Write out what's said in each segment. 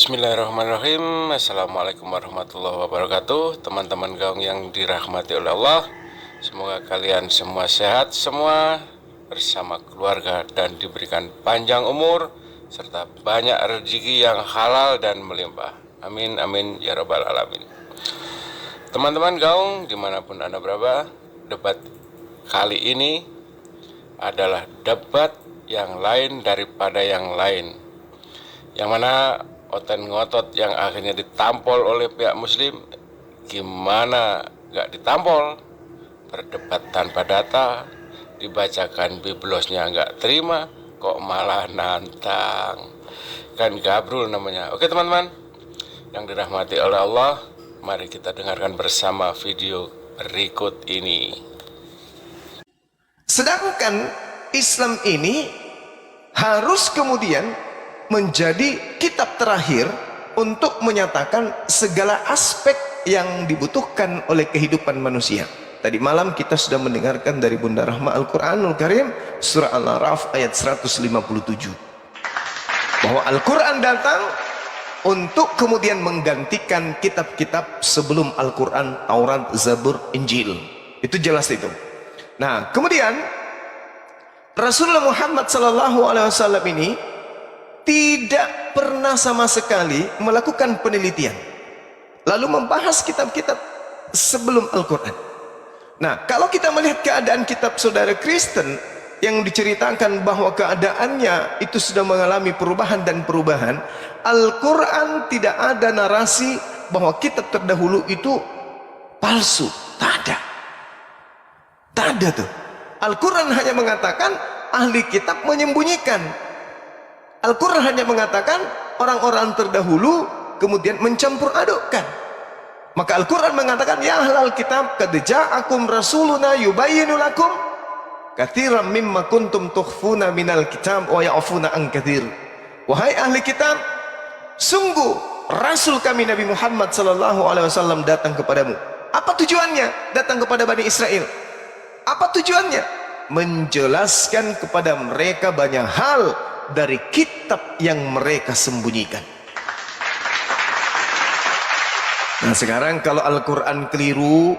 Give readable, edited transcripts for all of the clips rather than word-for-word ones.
Bismillahirrahmanirrahim. Assalamualaikum warahmatullahi wabarakatuh. Teman-teman gaung yang dirahmati oleh Allah, semoga kalian semua sehat semua bersama keluarga dan diberikan panjang umur serta banyak rezeki yang halal dan melimpah. Amin amin ya rabbal alamin. Teman-teman gaung dimanapun Anda berada, debat kali ini adalah debat yang lain daripada yang lain, yang mana oten ngotot yang akhirnya ditampol oleh pihak muslim. Gimana gak ditampol? Berdebat tanpa data, dibacakan biblosnya gak terima, kok malah nantang. Kan gabrul namanya. Oke teman-teman yang dirahmati oleh Allah, mari kita dengarkan bersama video berikut ini. Sedangkan Islam ini harus kemudian menjadi kitab terakhir untuk menyatakan segala aspek yang dibutuhkan oleh kehidupan manusia. Tadi malam kita sudah mendengarkan dari Bunda Rahma Al-Quranul Karim, surah Al-A'raf ayat 157, bahwa Al-Quran datang untuk kemudian menggantikan kitab-kitab sebelum Al-Quran, Taurat, Zabur, Injil. Itu jelas itu. Nah, kemudian Rasulullah Muhammad SAW ini tidak pernah sama sekali melakukan penelitian lalu membahas kitab-kitab sebelum Al-Quran. Nah, kalau kita melihat keadaan kitab saudara Kristen yang diceritakan bahwa keadaannya itu sudah mengalami perubahan dan perubahan, Al-Quran tidak ada narasi bahwa kitab terdahulu itu palsu. Tak ada tuh. Al-Quran hanya mengatakan ahli kitab menyembunyikan. Al-Quran hanya mengatakan orang-orang terdahulu kemudian mencampur adukkan. Maka Al-Quran mengatakan, ya ahlal kitab qad ja'akum rasuluna yubayyinu lakum katsiran mimma kuntum tukhfuna minal kitab wa ya'funa an katsir. Wahai ahli kitab, sungguh rasul kami Nabi Muhammad SAW datang kepadamu. Apa tujuannya datang kepada Bani Israel? Apa tujuannya? Menjelaskan kepada mereka banyak hal dari kitab yang mereka sembunyikan. Nah, sekarang kalau Al-Quran keliru,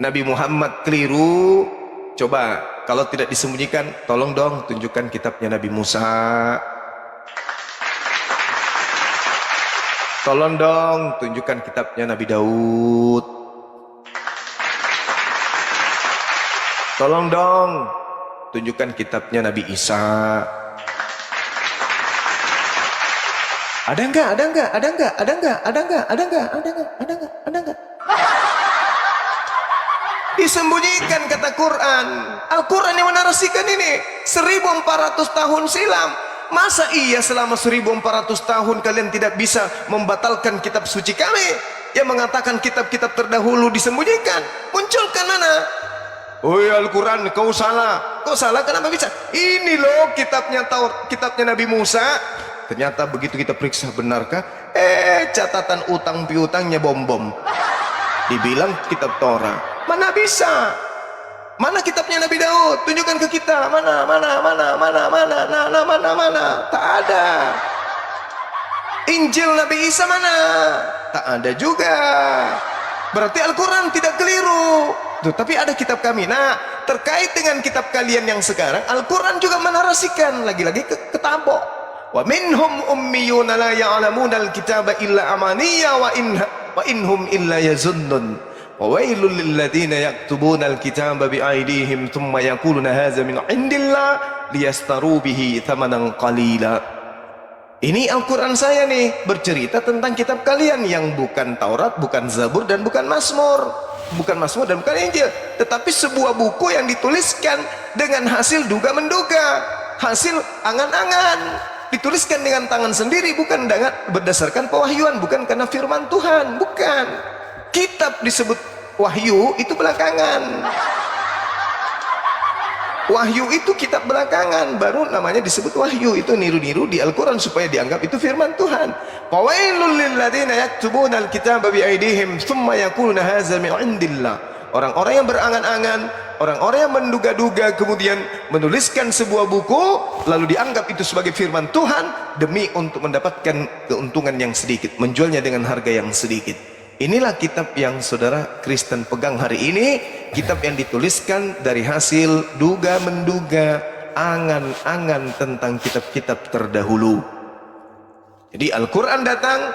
Nabi Muhammad keliru, coba kalau tidak disembunyikan, tolong dong tunjukkan kitabnya Nabi Musa. Tolong dong tunjukkan kitabnya Nabi Daud. Tolong dong tunjukkan kitabnya Nabi Isa. Ada enggak? Disembunyikan kata Quran. Al-Quran yang menarasikan ini 1400 tahun silam. Masa iya selama 1400 tahun kalian tidak bisa membatalkan kitab suci kami yang mengatakan kitab-kitab terdahulu disembunyikan? Munculkan mana? Oh ya Al-Quran, kau salah. Kau salah kenapa bisa? Ini loh kitabnya Taurat, kitabnya Nabi Musa. Ternyata begitu kita periksa, benarkah? Catatan utang piutangnya bom-bom. Dibilang kitab Torah. Mana bisa? Mana kitabnya Nabi Daud? Tunjukkan ke kita. Mana? Tak ada. Injil Nabi Isa mana? Tak ada juga. Berarti Al-Quran tidak keliru. Tuh, tapi ada kitab kami. Nah, terkait dengan kitab kalian yang sekarang, Al-Quran juga menarasikan lagi-lagi ketabok. Wa minhum ummiyuna la ya'lamuna al-kitaba illa amaniya wa inhum illa yazunnun wa wailul lil ladzina yaktubuna al-kitaba bi aydihim thumma yaquluna hadza min indillah liyastaru bihi thamanan qalila. Ini Al-Quran saya nih bercerita tentang kitab kalian yang bukan Taurat, bukan Zabur dan bukan Mazmur. Bukan Mazmur dan bukan Injil, tetapi sebuah buku yang dituliskan dengan hasil duga-menduga, hasil angan-angan, dituliskan dengan tangan sendiri, bukan dengan berdasarkan pewahyuan, bukan karena firman Tuhan, bukan. Kitab disebut wahyu itu belakangan. Wahyu itu kitab belakangan, baru namanya disebut wahyu. Itu niru-niru di Al-Quran supaya dianggap itu firman Tuhan. Fawailul lil ladzina yaktubuna al-kitaba bi aydihim thumma yaquluna hadza min indillah Orang-orang yang berangan-angan, orang-orang yang menduga-duga kemudian menuliskan sebuah buku lalu dianggap itu sebagai firman Tuhan demi untuk mendapatkan keuntungan yang sedikit, menjualnya dengan harga yang sedikit. Inilah kitab yang saudara Kristen pegang hari ini, kitab yang dituliskan dari hasil duga-menduga, angan-angan tentang kitab-kitab terdahulu. Jadi Al-Quran datang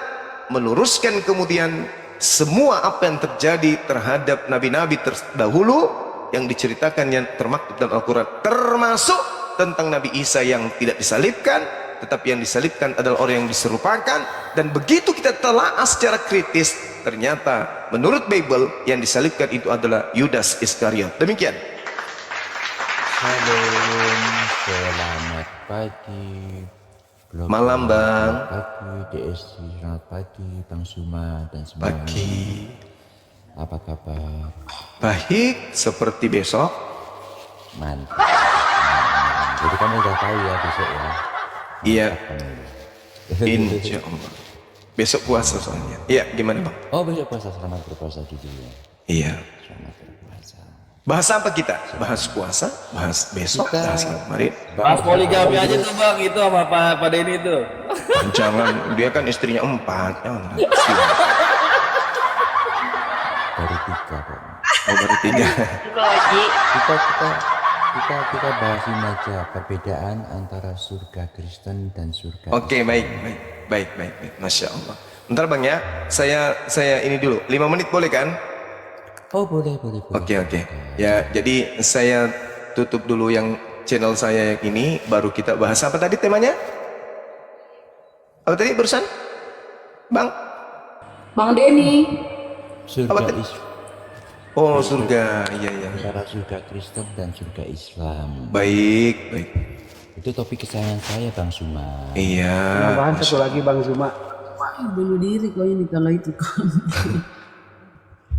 meluruskan kemudian semua apa yang terjadi terhadap nabi-nabi terdahulu yang diceritakan yang termaktub dalam Al-Quran, termasuk tentang Nabi Isa yang tidak disalibkan, tetapi yang disalibkan adalah orang yang diserupakan. Dan begitu kita telaah secara kritis, ternyata menurut Bible yang disalibkan itu adalah Yudas Iskariot. Demikian. Shalom, selamat pagi. Malam Bang. Pagi DSC, selamat pagi Bang Suma dan semuanya. Pagi. Apa kabar? Baik seperti besok. Mantap. Jadi kamu udah tahu ya besok ya? Iya. Insya Allah. Besok puasa soalnya. Iya, gimana Bang? Oh besok puasa, selamat berpuasa dulu ya. Iya. Selamat berpuasa. Bahas apa kita? Bahas puasa, bahas besok, Kita- bahas kemarin. Bahas poligami aja tuh bang, itu sama Pak Denny itu. Jangan, dia kan istrinya 4. Jangan. Baru 3 kok. Oh, baru 3. Kita bahasin aja perbedaan antara surga Kristen dan surga Oke, baik. Masya Allah. Bentar Bang ya, saya ini dulu. 5 menit boleh kan? Oh boleh. Oke. Ya, jadi saya tutup dulu yang channel saya yang ini, baru kita bahas apa tadi temanya? Apa tadi barusan? Bang? Bang Denny, Surga Apa tadi? Oh, surga. Iya. antara surga Kristen dan surga Islam. Baik. Itu topik kesayangan saya Bang Suma. Iya. Tambahan satu lagi Bang Zuma. bunuh diri kau ini kalau itu kau.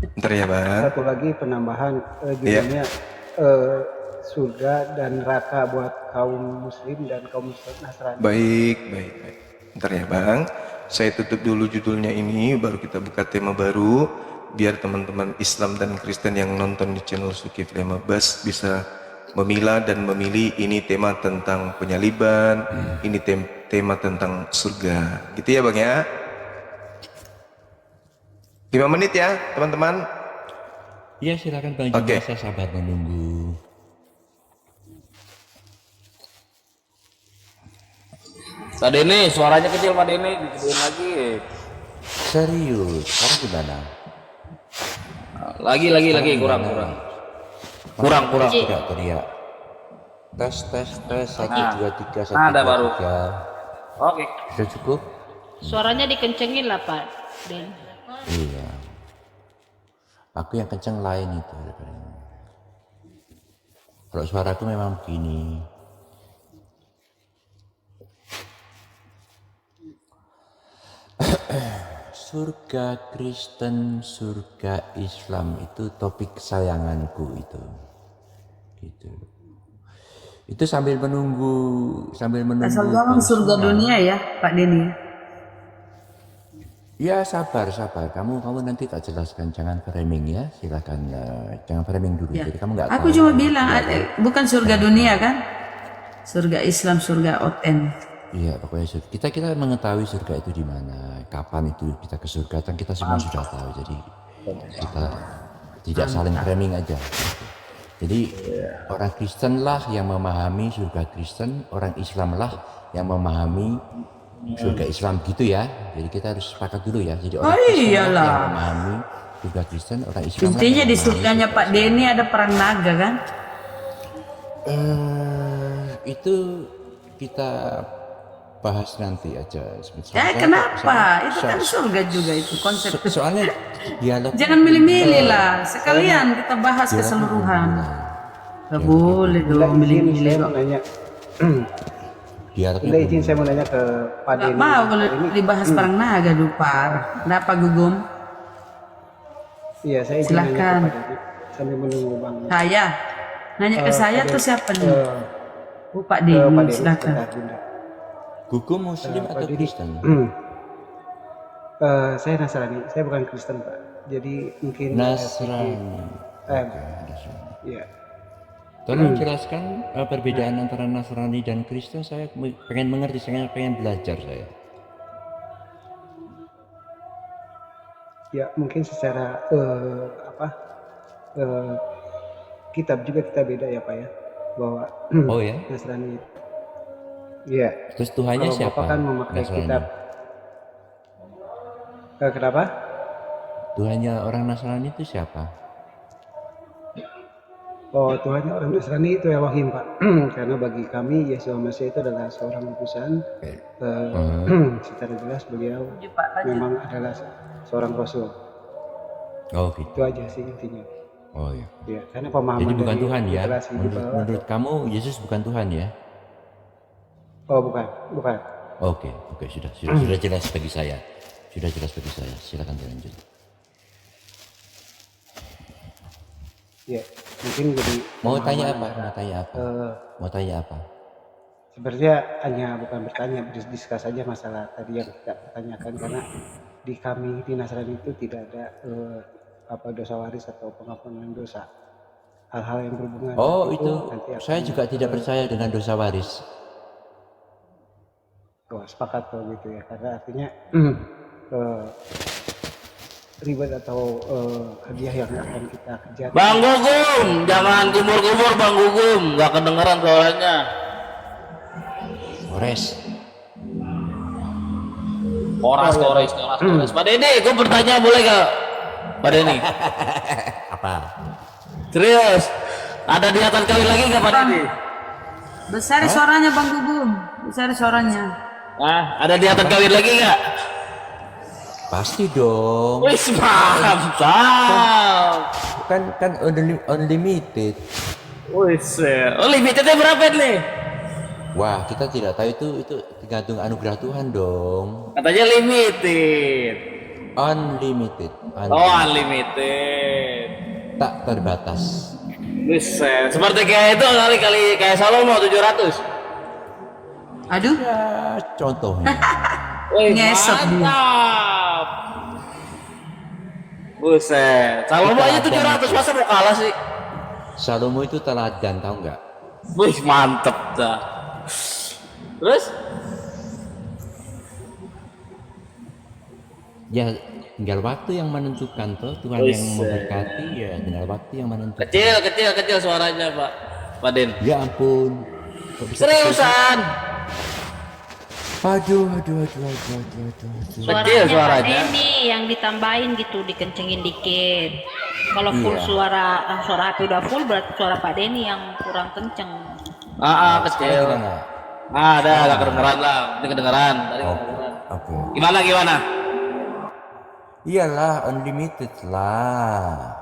Bentar ya Bang. Satu lagi penambahan judulnya surga dan neraka buat kaum muslim dan kaum Nasrani. Baik. Bentar ya Bang. Saya tutup dulu judulnya ini, baru kita buka tema baru, biar teman-teman Islam dan Kristen yang nonton di channel Zulkifli Mabas bisa memilah dan memilih ini tema tentang penyaliban, ini tema tentang surga. Gitu ya Bang ya. 5 menit ya teman-teman. Iya silakan Bang Oke. Juma, saya sabar menunggu. Pak Denny, suaranya kecil Pak Denny, digedein lagi. Serius, sekarang gimana? Lagi kurang. Tidak teriak. Tes 1 2 3 1 Ada 2 baru. 3. Oke. Sudah cukup? Suaranya dikencengin lah Pak Den. Iya. Aku yang kenceng lain itu. Kalau suaraku memang begini. Surga Kristen, surga Islam itu topik kesayanganku itu. Gitu. Itu sambil menunggu Asal gampang surga dunia ya Pak Denny. Ya sabar. Kamu nanti tak jelaskan, jangan framing ya, silakan jangan framing dulu. Ya. Jadi kamu nggak Aku tahu. cuma bilang bukan surga dunia kan? Surga Islam, surga OTN. Iya, pokoknya kita mengetahui surga itu di mana, kapan itu kita ke surga, kan kita semua sudah tahu. Jadi kita tidak saling framing aja. Jadi orang Kristen lah yang memahami surga Kristen, orang Islam lah yang memahami surga Islam gitu ya. Jadi kita harus sepakat dulu ya. Jadi orang Kristen lah iyalah. yang memahami surga Kristen, orang Islam lah Intinya yang di memahami surganya surga Pak Denny ada perang naga kan? itu kita bahas nanti aja. Kenapa? Itu kan surga juga itu konsep. Soalnya dialog. Jangan milih-milih lah. Sekalian kita bahas keseluruhan. Gak boleh dong milih-milih Saya kok. mau nanya, Dialognya Bunda izin saya mau nanya ke Pak Gak Denny. mau kalau dibahas perang naga dulu Pak. Kenapa Gugum? Iya, saya izin nanya ke Silakan. Pak Denny sambil menunggu Bang. Saya? Nanya ke saya Pak tuh Denny. siapa nih? Oh Pak Pak Denny, Denny, silakan. sebentar, Bunda. Gugu Muslim atau Denny. Kristen? Saya Nasrani, saya bukan Kristen Pak. Jadi mungkin Nasrani. Ya. Tolong jelaskan perbedaan antara Nasrani dan Kristen. Saya pengen mengerti, saya pengen belajar saya. Ya mungkin secara kitab juga kita beda ya Pak ya, bahwa Oh ya? Nasrani. Iya. Terus Tuhannya Kalau siapa? Bapak kan memakai Nasrani. kitab. Kenapa? Tuhannya orang Nasrani itu siapa? Oh, Tuhannya orang Nasrani itu Elohim Pak. Karena bagi kami Yesus Masih itu adalah seorang utusan. Secara jelas beliau Lanjut, Pak, lanjut. memang adalah seorang rasul. Oh gitu. Itu aja sih intinya. Oh ya. Ya, karena pemahaman Jadi bukan dari Tuhan ya? literasi di bawah. Menurut kamu Yesus bukan Tuhan ya? Oh, bukan. Oke, sudah jelas bagi saya. Sudah jelas bagi saya. Silakan dilanjut. Ya, mungkin jadi Mau tanya pemahaman apa? Mau tanya apa? sebenarnya hanya bukan bertanya, berdiskus saja masalah tadi yang kita pertanyakan, karena di kami di Nasrani itu tidak ada dosa waris atau pengampunan dosa. Hal-hal yang berhubungan Oh dengan itu, nanti akan, saya juga tidak percaya dengan dosa waris. sepakat kalau gitu ya, karena artinya ribet atau hadiah yang akan kita kejar. Bang Gugum, jangan kumur-kumur Bang Gugum, nggak kedengeran suaranya. Kores. Pak Denny, gue bertanya boleh gak? Pak Denny. Apa? Serius, ada niatan kawin lagi gak Pak Denny? Besar suaranya Bang Gugum, besar suaranya. Ada niatan kawin lagi gak? Pasti dong. Wih, mantap. Kan unlimited. Wih, limitednya berapa nih? Wah, kita tidak tahu itu tergantung anugerah Tuhan dong. Katanya limited. Unlimited. Oh, unlimited. Tak terbatas. Buset, seperti kayak itu kali kayak Salomo 700. Aduh, Ya, contohnya. Wih, Ngesot dia. mantap. Buset, Salomo aja 700, masa mau kalah sih? Salomo itu teladan, tahu nggak? Wih, mantep dah. Terus? Ya, tinggal waktu yang menentukan toh. Tuhan yang memberkati ya, tinggal waktu yang menentukan. Kecil suaranya Pak Den. Ya ampun. Kok bisa Seriusan? Aduh. Suaranya Kecil Pak suaranya. Denny yang ditambahin gitu, dikencengin dikit. Kalau full Iya. suara HP udah full, berarti suara Pak Denny yang kurang kenceng. Kecil. Sekarang nggak? Ada, agak kedengeran lah. Ini kedengeran. Tadi Oh, kedengeran. Oke. Gimana? Iyalah, unlimited lah.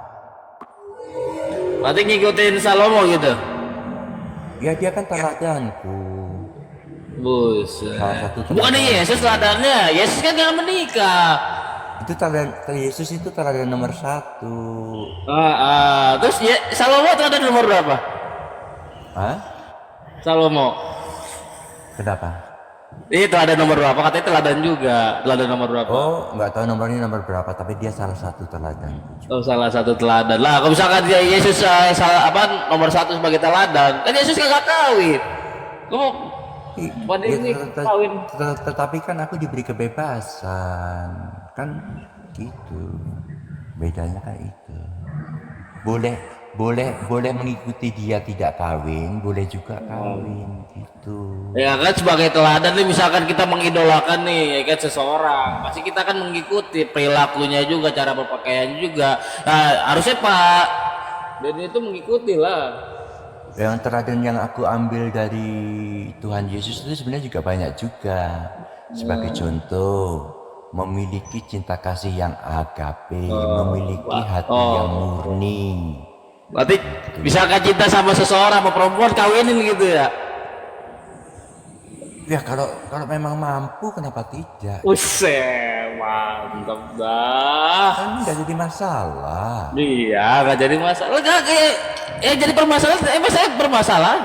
Berarti ngikutin Salomo gitu. Ya dia kan teladanku. Buset. Salah satu Bukan teladan. Yesus teladannya. Yesus kan gak menikah. Itu teladan Yesus itu teladan nomor 1. Terus Salomo teladan nomor berapa? Hah? Salomo. Kenapa? Itu ada nomor berapa? Katanya teladan juga. Teladan nomor berapa? Oh, nggak tahu nomornya nomor berapa, tapi dia salah satu teladan. Oh, salah satu teladan. Lah, kalau misalkan dia Yesus nomor 1 sebagai teladan, kan Yesus kagak kawin. Kamu pada ini kawin. Tetapi kan aku diberi kebebasan, kan gitu. Bedanya kan itu. Boleh mengikuti dia tidak kawin, boleh juga kawin gitu. Ya kan sebagai teladan nih, misalkan kita mengidolakan nih ya kan seseorang, pasti kita kan mengikuti perilakunya juga, cara berpakaian juga. Nah, harusnya Pak Denny itu mengikuti lah. Yang teladan yang aku ambil dari Tuhan Yesus itu sebenarnya juga banyak juga. Sebagai contoh, memiliki cinta kasih yang agape, memiliki hati yang murni. Berarti misalkan cinta sama seseorang, sama perempuan, kawinin gitu ya? Ya kalau memang mampu, kenapa tidak? Buset, mantap dah. Kan nggak jadi masalah. Iya, nggak jadi masalah. Nggak kayak jadi permasalahan. Saya bermasalah,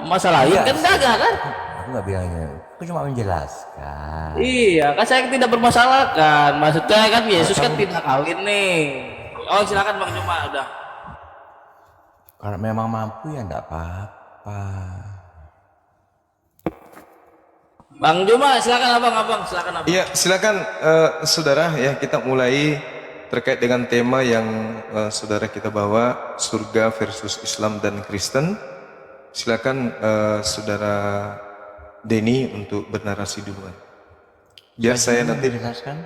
masalahin Iya. kan kagak kan? Aku nggak bilangnya, aku cuma menjelaskan. Iya, kan saya tidak bermasalahkan. Maksudnya kan Yesus kan tidak kawin nih. Oh, silakan Bang Cuma udah. Kalau memang mampu ya enggak apa-apa. Bang Juma, silakan abang, silakan abang. Iya, silakan saudara ya, kita mulai terkait dengan tema yang saudara kita bawa, surga versus Islam dan Kristen. Silakan saudara Denny untuk bernarasi duluan. Biar saya nanti Menjelaskan?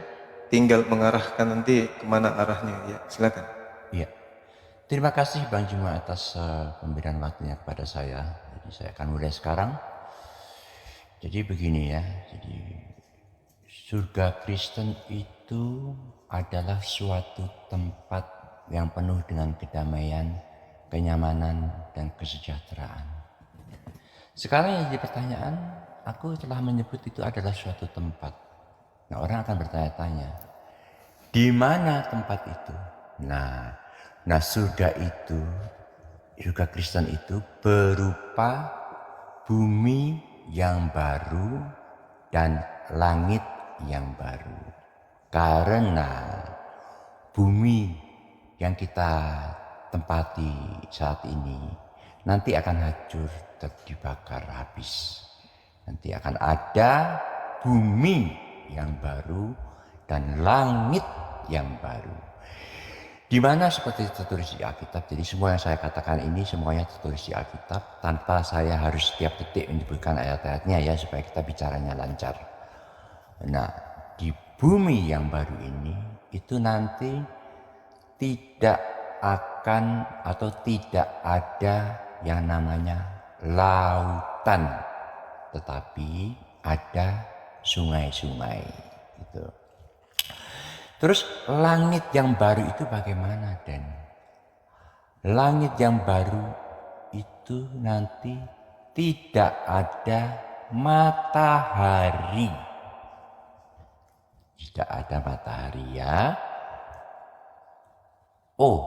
tinggal mengarahkan nanti kemana arahnya. Ya, silakan. Iya. Terima kasih Bang Juma atas pemberian waktunya kepada saya. Jadi saya akan mulai sekarang. Jadi begini ya, jadi surga Kristen itu adalah suatu tempat yang penuh dengan kedamaian, kenyamanan, dan kesejahteraan. Sekarang yang jadi pertanyaan, aku telah menyebut itu adalah suatu tempat. Nah, orang akan bertanya-tanya, di mana tempat itu? Nah surga itu, surga Kristen itu berupa bumi yang baru dan langit yang baru. Karena bumi yang kita tempati saat ini nanti akan hancur dan dibakar habis. Nanti akan ada bumi yang baru dan langit yang baru. Di mana seperti tertulis di Alkitab. Jadi semua yang saya katakan ini semuanya tertulis di Alkitab tanpa saya harus setiap detik menyebutkan ayat-ayatnya ya, supaya kita bicaranya lancar. Nah, di bumi yang baru ini itu nanti tidak akan atau tidak ada yang namanya lautan, tetapi ada sungai-sungai gitu. Terus langit yang baru itu bagaimana, Den? Langit yang baru itu nanti tidak ada matahari. Tidak ada matahari ya. Oh,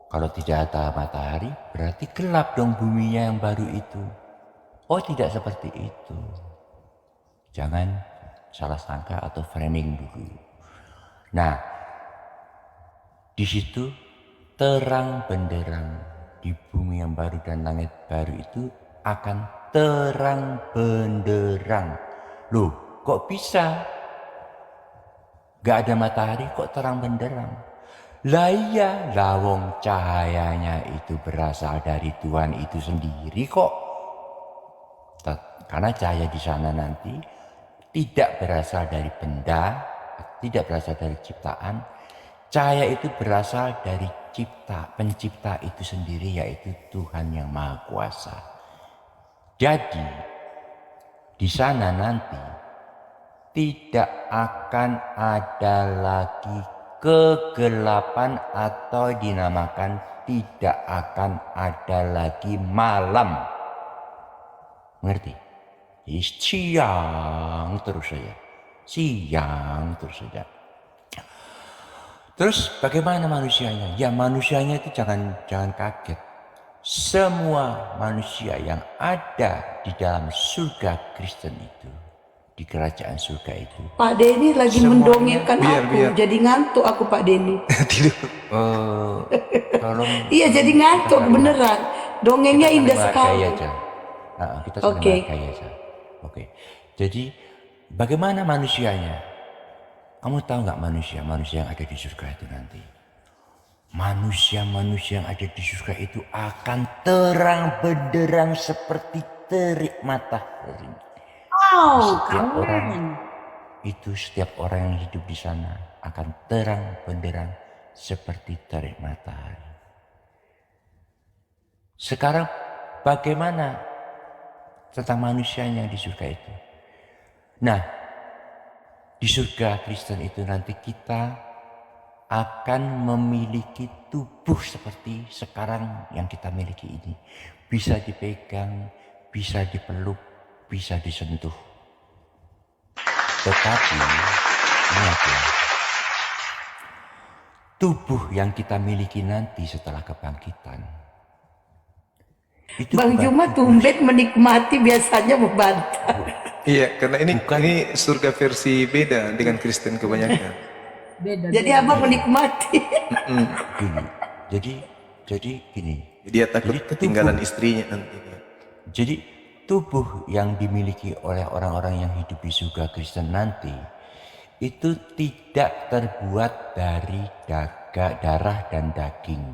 kalau tidak ada matahari berarti gelap dong buminya yang baru itu. Oh, tidak seperti itu. Jangan salah sangka atau framing dulu. Nah, di situ terang benderang di bumi yang baru dan langit baru itu akan terang benderang. Loh, kok bisa? Gak ada matahari kok terang benderang? Lah iya, lawong cahayanya itu berasal dari Tuhan itu sendiri kok. Karena cahaya di sana nanti tidak berasal dari benda, tidak berasal dari ciptaan. Cahaya itu berasal dari pencipta itu sendiri, yaitu Tuhan yang Maha Kuasa. Jadi di sana nanti tidak akan ada lagi kegelapan atau dinamakan tidak akan ada lagi malam. Mengerti? Jadi siang terus saja. Siang terus saja. Terus bagaimana manusianya? Ya manusianya itu jangan kaget. Semua manusia yang ada di dalam surga Kristen itu, di kerajaan surga itu. Pak Denny lagi mendongengkan aku, jadi ngantuk aku Pak Denny. Tolong. Iya jadi ngantuk beneran. Dongengnya indah sekali. Kita menghargai aja. Oke. Jadi bagaimana manusianya? Kamu tahu nggak manusia yang ada di surga itu nanti? Manusia yang ada di surga itu akan terang benderang seperti terik matahari. Setiap orang yang hidup di sana akan terang benderang seperti terik matahari. Sekarang bagaimana tentang manusianya di surga itu? Nah, di surga Kristen itu nanti kita akan memiliki tubuh seperti sekarang yang kita miliki ini. Bisa dipegang, bisa dipeluk, bisa disentuh. Tetapi ingat ya, tubuh yang kita miliki nanti setelah kebangkitan itu Bang Juma tumben menikmati biasanya membantah. Iya, karena ini surga versi beda dengan Kristen kebanyakan. Jadi abang menikmati. Gini, jadi gini, Dia takut Jadi ketinggalan tubuh. istrinya nanti. Jadi tubuh yang dimiliki oleh orang-orang yang hidup di surga Kristen nanti itu tidak terbuat dari darah dan daging.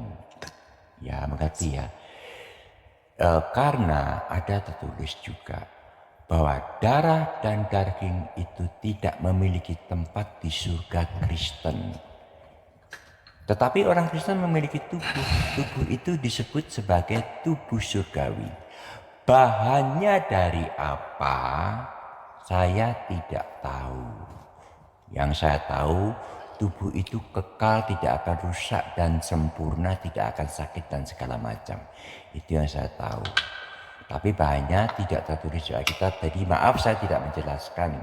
Ya, mengerti ya. Karena ada tertulis juga bahwa darah dan daging itu tidak memiliki tempat di surga Kristen. Tetapi orang Kristen memiliki tubuh. Tubuh itu disebut sebagai tubuh surgawi. Bahannya dari apa? Saya tidak tahu. Yang saya tahu, tubuh itu kekal, tidak akan rusak dan sempurna, tidak akan sakit dan segala macam. Itu yang saya tahu. Tapi bahannya tidak tertulis di Alkitab. Jadi maaf saya tidak menjelaskan.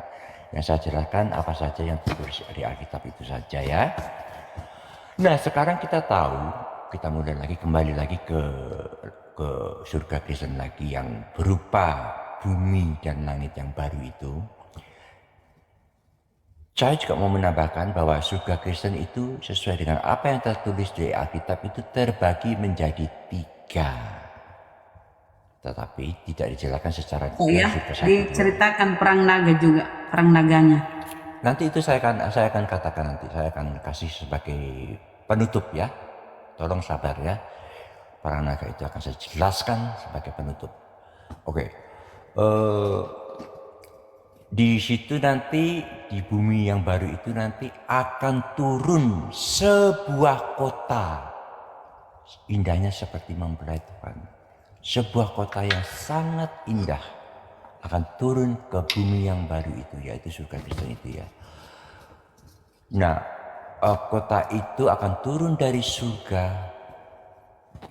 Yang saya jelaskan apa saja yang tertulis di Alkitab itu saja ya. Nah sekarang kita tahu, kita mulai lagi kembali lagi ke surga Kristen lagi yang berupa bumi dan langit yang baru itu. Saya juga mau menambahkan bahwa surga Kristen itu sesuai dengan apa yang tertulis di Alkitab itu terbagi menjadi 3. Tetapi tidak dijelaskan secara Ya, surga satu. diceritakan perang naga juga, perang naganya. Nanti itu saya akan katakan nanti, saya akan kasih sebagai penutup ya. Tolong sabar ya. Perang naga itu akan saya jelaskan sebagai penutup. Oke. Di situ nanti di bumi yang baru itu nanti akan turun sebuah kota. Indahnya seperti mempelai Tuhan. Sebuah kota yang sangat indah akan turun ke bumi yang baru itu, yaitu surga Kristen itu ya. Nah, kota itu akan turun dari surga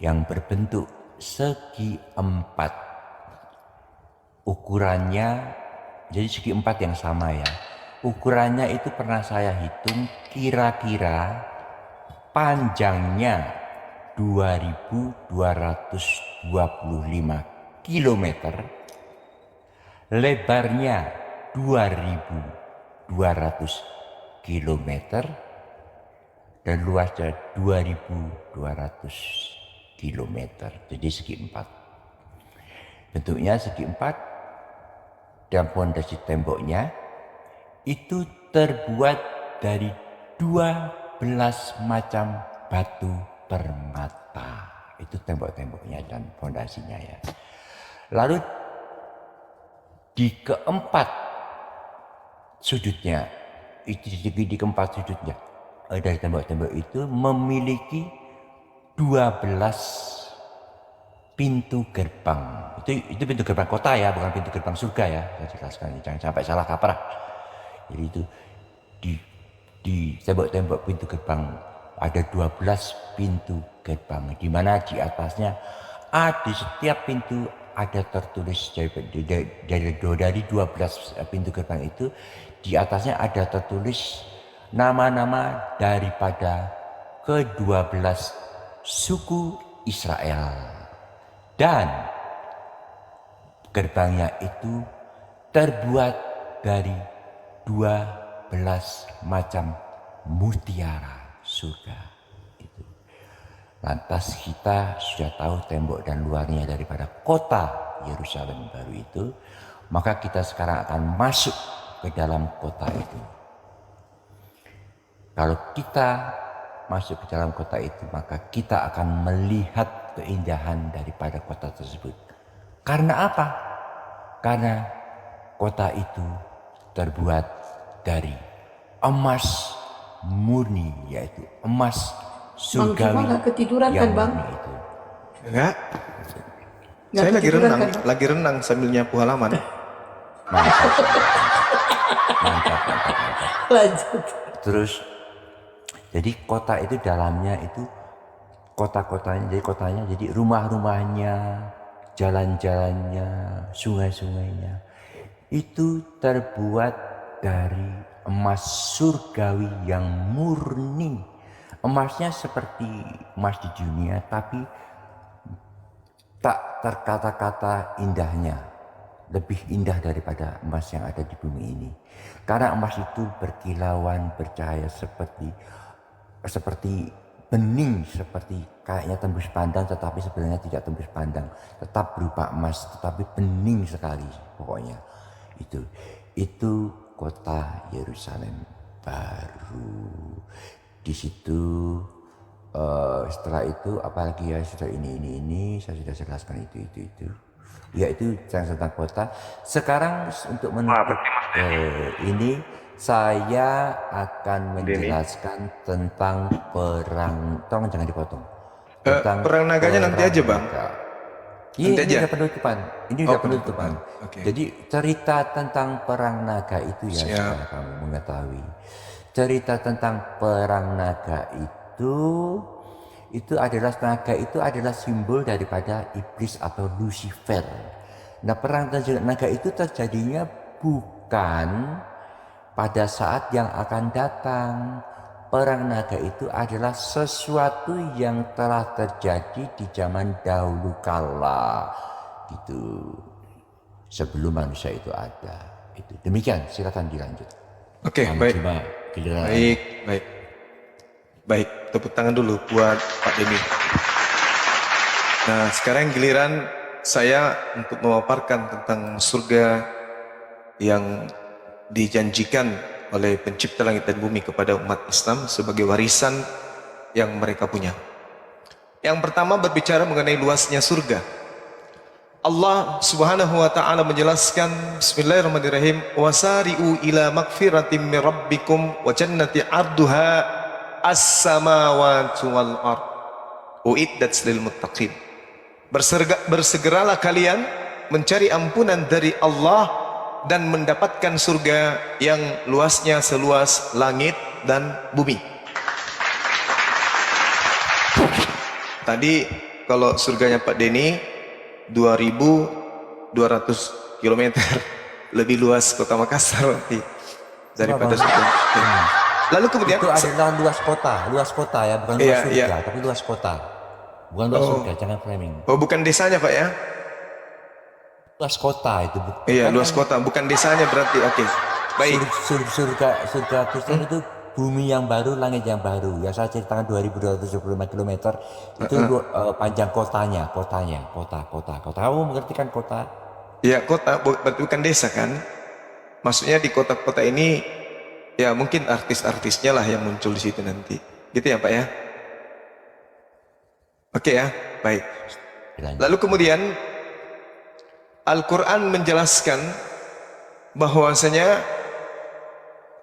yang berbentuk segi 4. Ukurannya, jadi segi 4 yang sama ya. Ukurannya itu pernah saya hitung kira-kira panjangnya 2225 km, lebarnya 2200 km, dan luasnya 2200 km. Jadi segi 4. Bentuknya segi 4 dan fondasi temboknya itu terbuat dari 12 macam batu permata. Itu tembok-temboknya dan fondasinya ya. Lalu di keempat sudutnya, di keempat sudutnya dari tembok-tembok itu memiliki 12 pintu gerbang. Itu pintu gerbang kota ya, bukan pintu gerbang surga ya. Saya jelaskan, jangan sampai salah kaprah. Jadi itu di tembok-tembok pintu gerbang ada 12 pintu gerbang, di mana di atasnya di setiap pintu ada tertulis dari 12 pintu gerbang itu, di atasnya ada tertulis nama-nama daripada ke-12 suku Israel. Dan gerbangnya itu terbuat dari 12 macam mutiara surga. Itu. Lantas kita sudah tahu tembok dan luarnya daripada kota Yerusalem baru itu, maka kita sekarang akan masuk ke dalam kota itu. Kalau kita masuk ke dalam kota itu, maka kita akan melihat keindahan daripada kota tersebut. Karena apa? Karena kota itu terbuat dari emas murni, yaitu emas surgawi. Bang, nggak ketiduran yang kan, Bang? murni itu. Enggak. Nggak Saya lagi ketiduran renang, kan, Bang? lagi renang sambil nyapu halaman. Mantap. Lanjut. Terus jadi kota itu dalamnya itu kotanya, jadi rumah-rumahnya, jalan-jalannya, sungai-sungainya itu terbuat dari emas surgawi yang murni. Emasnya seperti emas di dunia, tapi tak terkata-kata indahnya, lebih indah daripada emas yang ada di bumi ini. Karena emas itu berkilauan, bercahaya seperti bening seperti kayaknya tembus pandang tetapi sebenarnya tidak tembus pandang, tetap berupa emas tetapi bening sekali pokoknya. Itu kota Yerusalem baru. Di situ setelah itu apalagi ya, sudah ini saya sudah jelaskan itu. Ya itu tentang kota. Sekarang untuk menutup ini saya akan menjelaskan tentang perang. Tolong jangan dipotong. Tentang perang naganya nanti aja, Bang. Iya, Nanti ini aja. udah penutupan. Ini udah penutupan. Oke. Jadi cerita tentang perang naga itu ya, Siap. supaya kamu mengetahui. Cerita tentang perang naga itu adalah, naga itu adalah simbol daripada iblis atau Lucifer. Nah, perang naga itu terjadinya bukan pada saat yang akan datang. Perang naga itu adalah sesuatu yang telah terjadi di zaman dahulu kala, gitu. Sebelum manusia itu ada. Itu demikian. Silakan dilanjut. Oke, baik. Giliran Baik, tepuk tangan dulu buat Pak Denny. Nah, sekarang giliran saya untuk memaparkan tentang surga yang dijanjikan oleh pencipta langit dan bumi kepada umat Islam sebagai warisan yang mereka punya. Yang pertama berbicara mengenai luasnya surga. Allah Subhanahu wa taala menjelaskan, bismillahirrahmanirrahim, wasari'u ila magfiratin min rabbikum wa jannati 'arduha as-samawati wal ard uiddat lil muttaqin. Bersegeralah kalian mencari ampunan dari Allah dan mendapatkan surga yang luasnya seluas langit dan bumi. Tadi kalau surganya Pak Denny 2.200 km lebih luas kota Makassar nanti daripada surga. Lalu kemudian itu adalah luas kota ya, bukan luas surga, tapi luas kota. Bukan luas surga, jangan framing. Oh, bukan desanya Pak ya? Luas kota itu. Iya, luas kota, bukan desanya berarti. Oke. Baik. Surga Kristen itu bumi yang baru, langit yang baru. Ya saya ceritakan 2.275 km itu panjang kotanya. Kota. Kamu mengerti kan kota? Iya, kota, berarti bukan desa kan? Maksudnya di kota-kota ini ya mungkin artis-artisnya lah yang muncul di situ nanti. Gitu ya Pak ya? Oke ya, baik. Lalu kemudian Al-Quran menjelaskan bahwasanya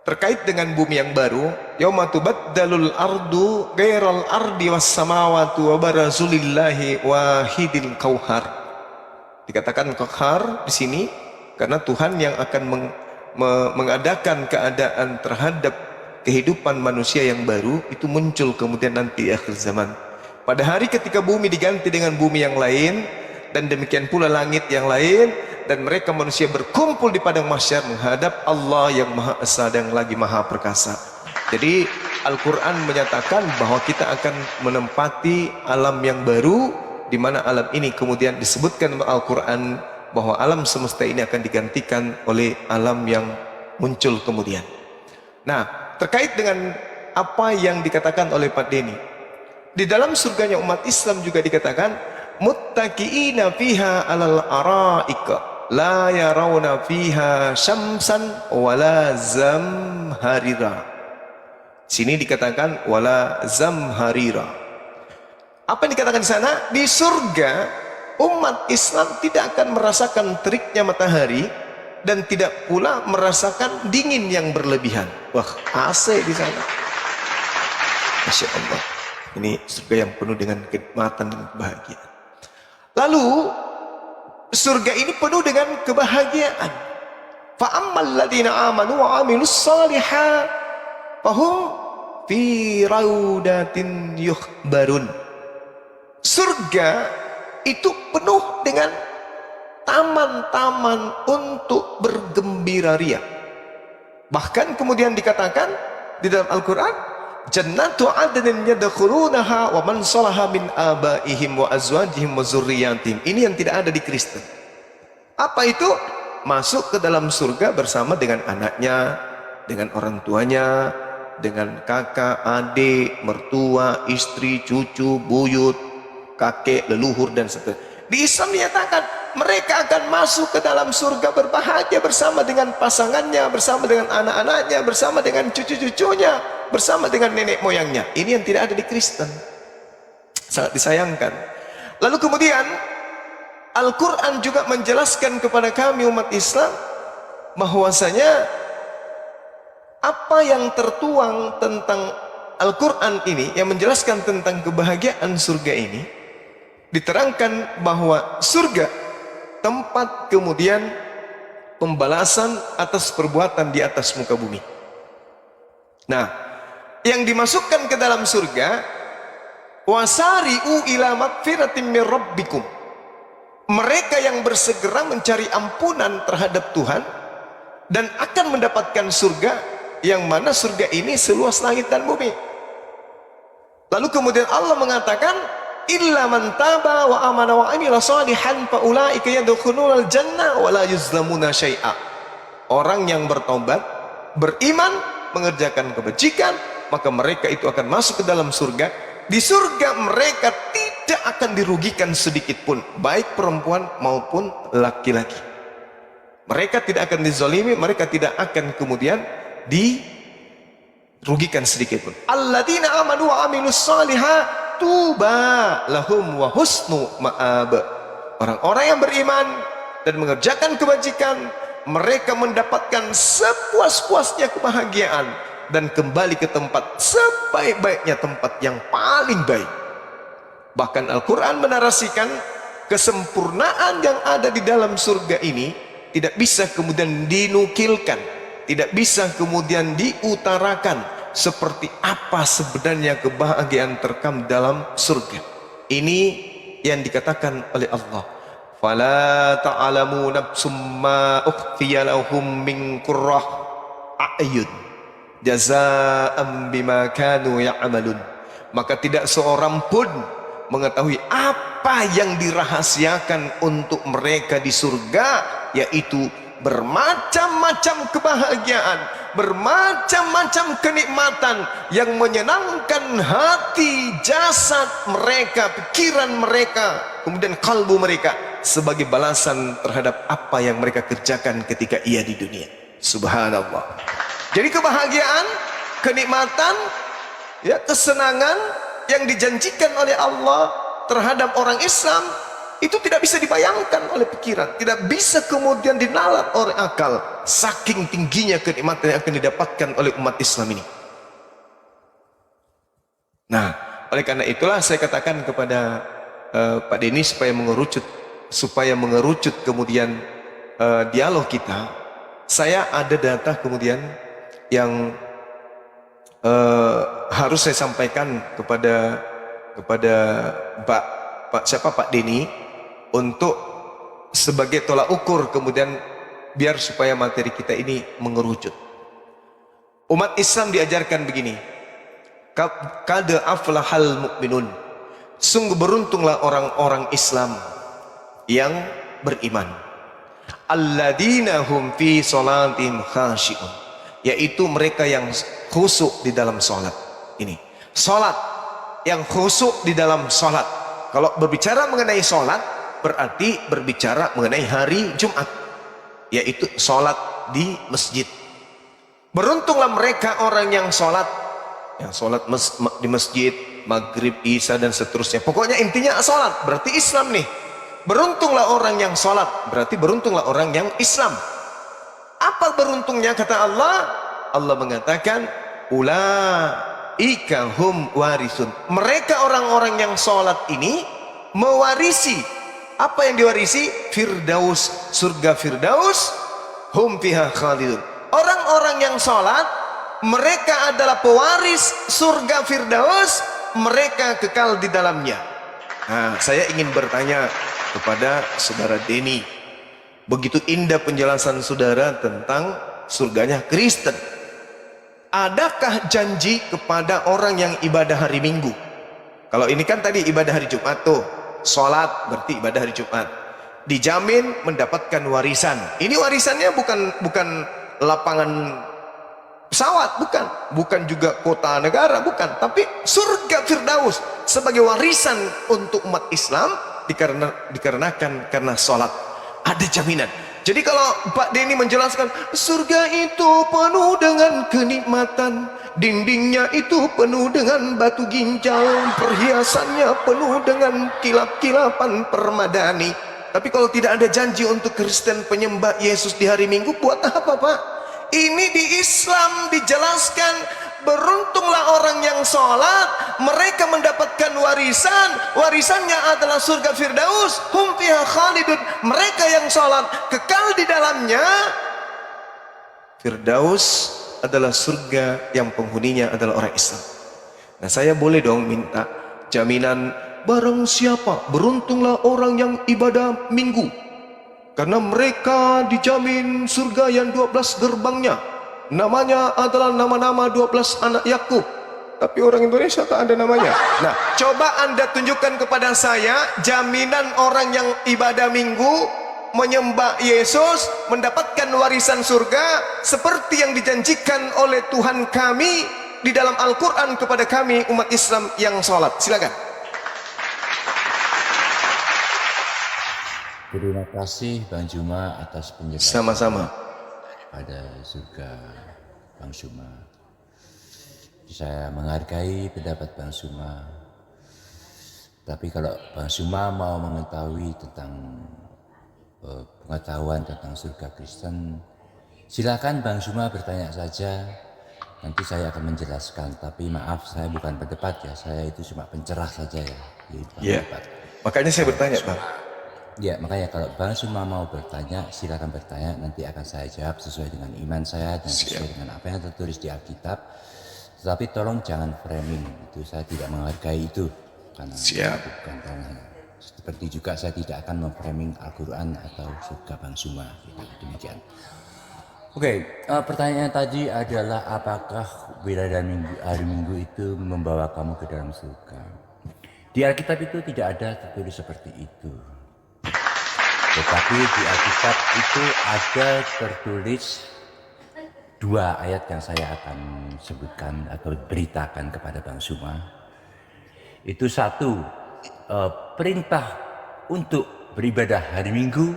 terkait dengan bumi yang baru, yauma tubaddalul ardu ghairal ardi was samawati wa barazulillahi wahidil qahhar. Dikatakan qahhar di sini karena Tuhan yang akan mengadakan keadaan terhadap kehidupan manusia yang baru itu muncul kemudian nanti akhir zaman. Pada hari ketika bumi diganti dengan bumi yang lain, dan demikian pula langit yang lain, dan mereka manusia berkumpul di padang mahsyar menghadap Allah yang Maha Esa dan lagi Maha Perkasa. Jadi Al-Quran menyatakan bahwa kita akan menempati alam yang baru, di mana alam ini kemudian disebutkan oleh Al-Quran bahwa alam semesta ini akan digantikan oleh alam yang muncul kemudian. Nah, terkait dengan apa yang dikatakan oleh Pak Denny, di dalam surganya umat Islam juga dikatakan muttaqiina fiha alal araika la yarawna fiha syamsan wala zamharira. Sini dikatakan wala zamharira. Apa yang dikatakan di sana? Di surga umat Islam tidak akan merasakan teriknya matahari dan tidak pula merasakan dingin yang berlebihan. Wah, AC di sana. Masya Allah. Ini surga yang penuh dengan kenikmatan dan kebahagiaan. Lalu surga ini penuh dengan kebahagiaan. Fa'ammal ladina amanu wa amilus salihah fahum fi raudatin yukhbarun. Surga itu penuh dengan taman-taman untuk bergembira ria. Bahkan kemudian dikatakan di dalam Al-Quran, Jannatu adnin yadkhulunaha wa man salaha min abaihim wa azwajihim wa dzurriyyatihim. Ini yang tidak ada di Kristen. Apa itu? Masuk ke dalam surga bersama dengan anaknya, dengan orang tuanya, dengan kakak, adik, mertua, istri, cucu, buyut, kakek, leluhur dan seterusnya. Di Islam dinyatakan mereka akan masuk ke dalam surga berbahagia bersama dengan pasangannya, bersama dengan anak-anaknya, bersama dengan cucu-cucunya, bersama dengan nenek moyangnya. Ini yang tidak ada di Kristen. Sangat disayangkan. Lalu kemudian Al-Quran juga menjelaskan kepada kami umat Islam bahwasanya apa yang tertuang tentang Al-Quran ini yang menjelaskan tentang kebahagiaan surga ini, diterangkan bahwa surga tempat kemudian pembalasan atas perbuatan di atas muka bumi. Nah, yang dimasukkan ke dalam surga, wasari'u ila magfiratin min rabbikum, mereka yang bersegera mencari ampunan terhadap Tuhan dan akan mendapatkan surga, yang mana surga ini seluas langit dan bumi. Lalu kemudian Allah mengatakan, illa man taba wa amana wa amila salihan fa ulaika yadkhulunal jannah wa la yuzlamuna syai'a. Orang yang bertobat, beriman, mengerjakan kebajikan, maka mereka itu akan masuk ke dalam surga. Di surga mereka tidak akan dirugikan sedikit pun, baik perempuan maupun laki-laki. Mereka tidak akan dizalimi, mereka tidak akan kemudian dirugikan sedikit pun. Alladzina amanu wa amilus shalihat tuba lahum wa husnu ma'ab. Orang-orang yang beriman dan mengerjakan kebajikan, mereka mendapatkan sepuas-puasnya kebahagiaan dan kembali ke tempat sebaik-baiknya, tempat yang paling baik. Bahkan Al-Quran menarasikan kesempurnaan yang ada di dalam surga ini tidak bisa kemudian dinukilkan, tidak bisa kemudian diutarakan seperti apa sebenarnya kebahagiaan terkam dalam surga. Ini yang dikatakan oleh Allah, fala ta'lamu nafsum ma ukhfiya lahum min qurrah a'yun jazaa'an bima kanu ya'malun. Maka tidak seorang pun mengetahui apa yang dirahasiakan untuk mereka di surga, yaitu bermacam-macam kebahagiaan, bermacam-macam kenikmatan yang menyenangkan hati, jasad mereka, pikiran mereka, kemudian kalbu mereka, sebagai balasan terhadap apa yang mereka kerjakan ketika ia di dunia. Subhanallah. Jadi kebahagiaan, kenikmatan, ya, kesenangan yang dijanjikan oleh Allah terhadap orang Islam itu tidak bisa dibayangkan oleh pikiran, tidak bisa kemudian dinalar oleh akal, saking tingginya kenikmatan yang akan didapatkan oleh umat Islam ini. Nah, oleh karena itulah saya katakan kepada Pak Denny supaya mengerucut kemudian dialog kita. Saya ada data kemudian yang harus saya sampaikan kepada Pak Denny untuk sebagai tolak ukur kemudian biar supaya materi kita ini mengerucut. Umat Islam diajarkan begini, qad aflahal mu'minun, sungguh beruntunglah orang-orang Islam yang beriman, alladzina hum fi sholatim khashi'un, yaitu mereka yang khusyuk di dalam sholat. Ini sholat yang khusyuk di dalam sholat. Kalau berbicara mengenai sholat, berarti berbicara mengenai hari Jumat, yaitu sholat di masjid. Beruntunglah mereka orang yang sholat di masjid, maghrib, isya dan seterusnya. Pokoknya intinya sholat, berarti Islam nih. Beruntunglah orang yang sholat, berarti beruntunglah orang yang Islam. Apa beruntungnya kata Allah? Allah mengatakan, ulaika hum warisun. Mereka orang-orang yang sholat ini mewarisi. Apa yang diwarisi? Firdaus, surga Firdaus. Hum fiha khalidun. Orang-orang yang sholat, mereka adalah pewaris surga Firdaus, mereka kekal di dalamnya. Nah, saya ingin bertanya kepada saudara Denny, begitu indah penjelasan saudara tentang surganya Kristen. Adakah janji kepada orang yang ibadah hari Minggu? Kalau ini kan tadi ibadah hari Jumat tuh, sholat berarti ibadah hari Jumat, dijamin mendapatkan warisan. Ini warisannya bukan lapangan pesawat, bukan juga kota negara, bukan, tapi surga Firdaus sebagai warisan untuk umat Islam dikarenakan karena sholat. Ada jaminan. Jadi kalau Pak Denny menjelaskan surga itu penuh dengan kenikmatan, dindingnya itu penuh dengan batu ginjal, perhiasannya penuh dengan kilap-kilapan permadani, tapi kalau tidak ada janji untuk Kristen penyembah Yesus di hari Minggu, buat apa Pak? Ini di Islam dijelaskan, beruntunglah orang yang sholat, mereka mendapatkan warisannya adalah surga Firdaus, hum fiha khalidun. Mereka yang sholat kekal di dalamnya. Firdaus adalah surga yang penghuninya adalah orang Islam. Nah, saya boleh dong minta jaminan, barang siapa, beruntunglah orang yang ibadah minggu, karena mereka dijamin surga yang 12 gerbangnya. Namanya adalah nama-nama 12 anak Yakub, tapi orang Indonesia tak ada namanya. Nah, coba Anda tunjukkan kepada saya jaminan orang yang ibadah minggu, menyembah Yesus, mendapatkan warisan surga seperti yang dijanjikan oleh Tuhan kami di dalam Al-Quran kepada kami umat Islam yang sholat. Silakan. Terima kasih Bang Juma atas penjelasan. Sama-sama. Pada surga Bang Suma. Saya menghargai pendapat Bang Suma. Tapi kalau Bang Suma mau mengetahui tentang pengetahuan tentang surga Kristen, silakan Bang Suma bertanya saja. Nanti saya akan menjelaskan. Tapi maaf, saya bukan pendebat ya. Saya itu cuma pencerah saja ya. Iya. Makanya saya bertanya, Bang. Ya, makanya kalau Bang Suma mau bertanya, silakan bertanya. Nanti akan saya jawab sesuai dengan iman saya dan sesuai dengan apa yang tertulis di Alkitab. Tetapi tolong jangan framing, itu saya tidak menghargai itu karena bukan ranahnya. Seperti juga saya tidak akan memframing Al-Quran atau surga Bang Suma. Demikian. Oke, pertanyaan tadi adalah apakah bilangan hari Minggu itu membawa kamu ke dalam surga? Di Alkitab itu tidak ada tertulis seperti itu. Tetapi di Alkitab itu ada tertulis 2 ayat yang saya akan sebutkan atau beritakan kepada Bang Suma. Itu satu, perintah untuk beribadah hari Minggu